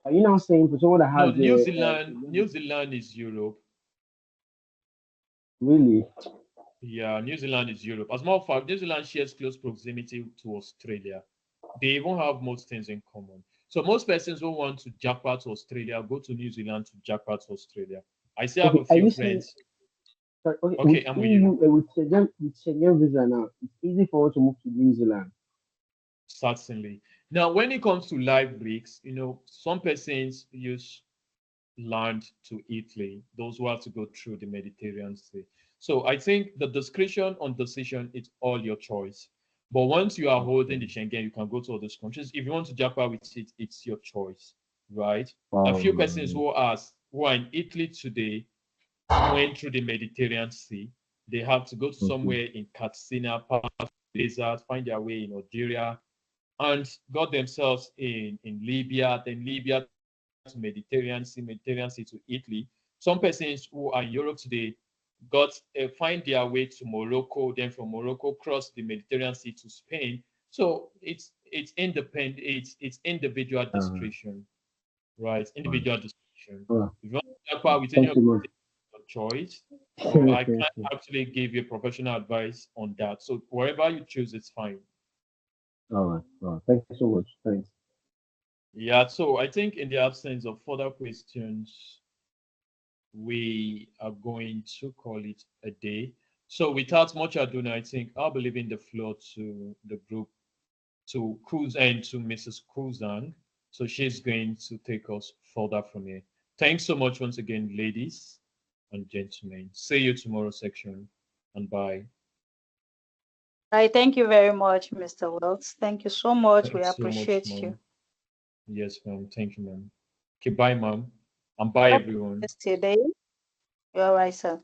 Are you now saying for someone that has no, New Zealand is Europe. Really? Yeah, New Zealand is Europe. As a matter of fact, New Zealand shares close proximity to Australia. They even have most things in common. So most persons who want to jackpot to Australia go to New Zealand to jackpot to Australia. I still have a few friends. Okay, I'm with you. With Schengen visa now, it's easy for us to move to New Zealand. Certainly. Now, when it comes to live bricks, some persons use land to Italy, those who have to go through the Mediterranean Sea. So I think the discretion on decision is all your choice. But once you are holding the Schengen, you can go to other countries. If you want to jackpot with it, it's your choice, right? A few persons who are in Italy today went through the Mediterranean Sea. They have to go to somewhere in Katsina, pass the desert, find their way in Algeria, and got themselves in Libya, then Libya to Mediterranean Sea to Italy. Some persons who are in Europe today find their way to Morocco, then from Morocco cross the Mediterranean Sea to Spain. So it's independent, it's individual discretion, right? Individual discretion. If you want to jackpot with any of choice. But I can't actually give you professional advice on that. So wherever you choose, it's fine. All right. All right. Thank you so much. Thanks. Yeah, so I think in the absence of further questions, we are going to call it a day. So without much ado, I think I'll be leaving the floor to the group, to Cruz and to Mrs. Kuzang. So she's going to take us further from here. Thanks so much once again, ladies and gentlemen. See you tomorrow section, and bye. All right, thank you very much, Mr. Wells. Thank you so much. We Thanks so much, appreciate you. ma'am. Yes, ma'am. Thank you, ma'am. Okay, bye, ma'am. And bye, everyone. Today. You're right, sir.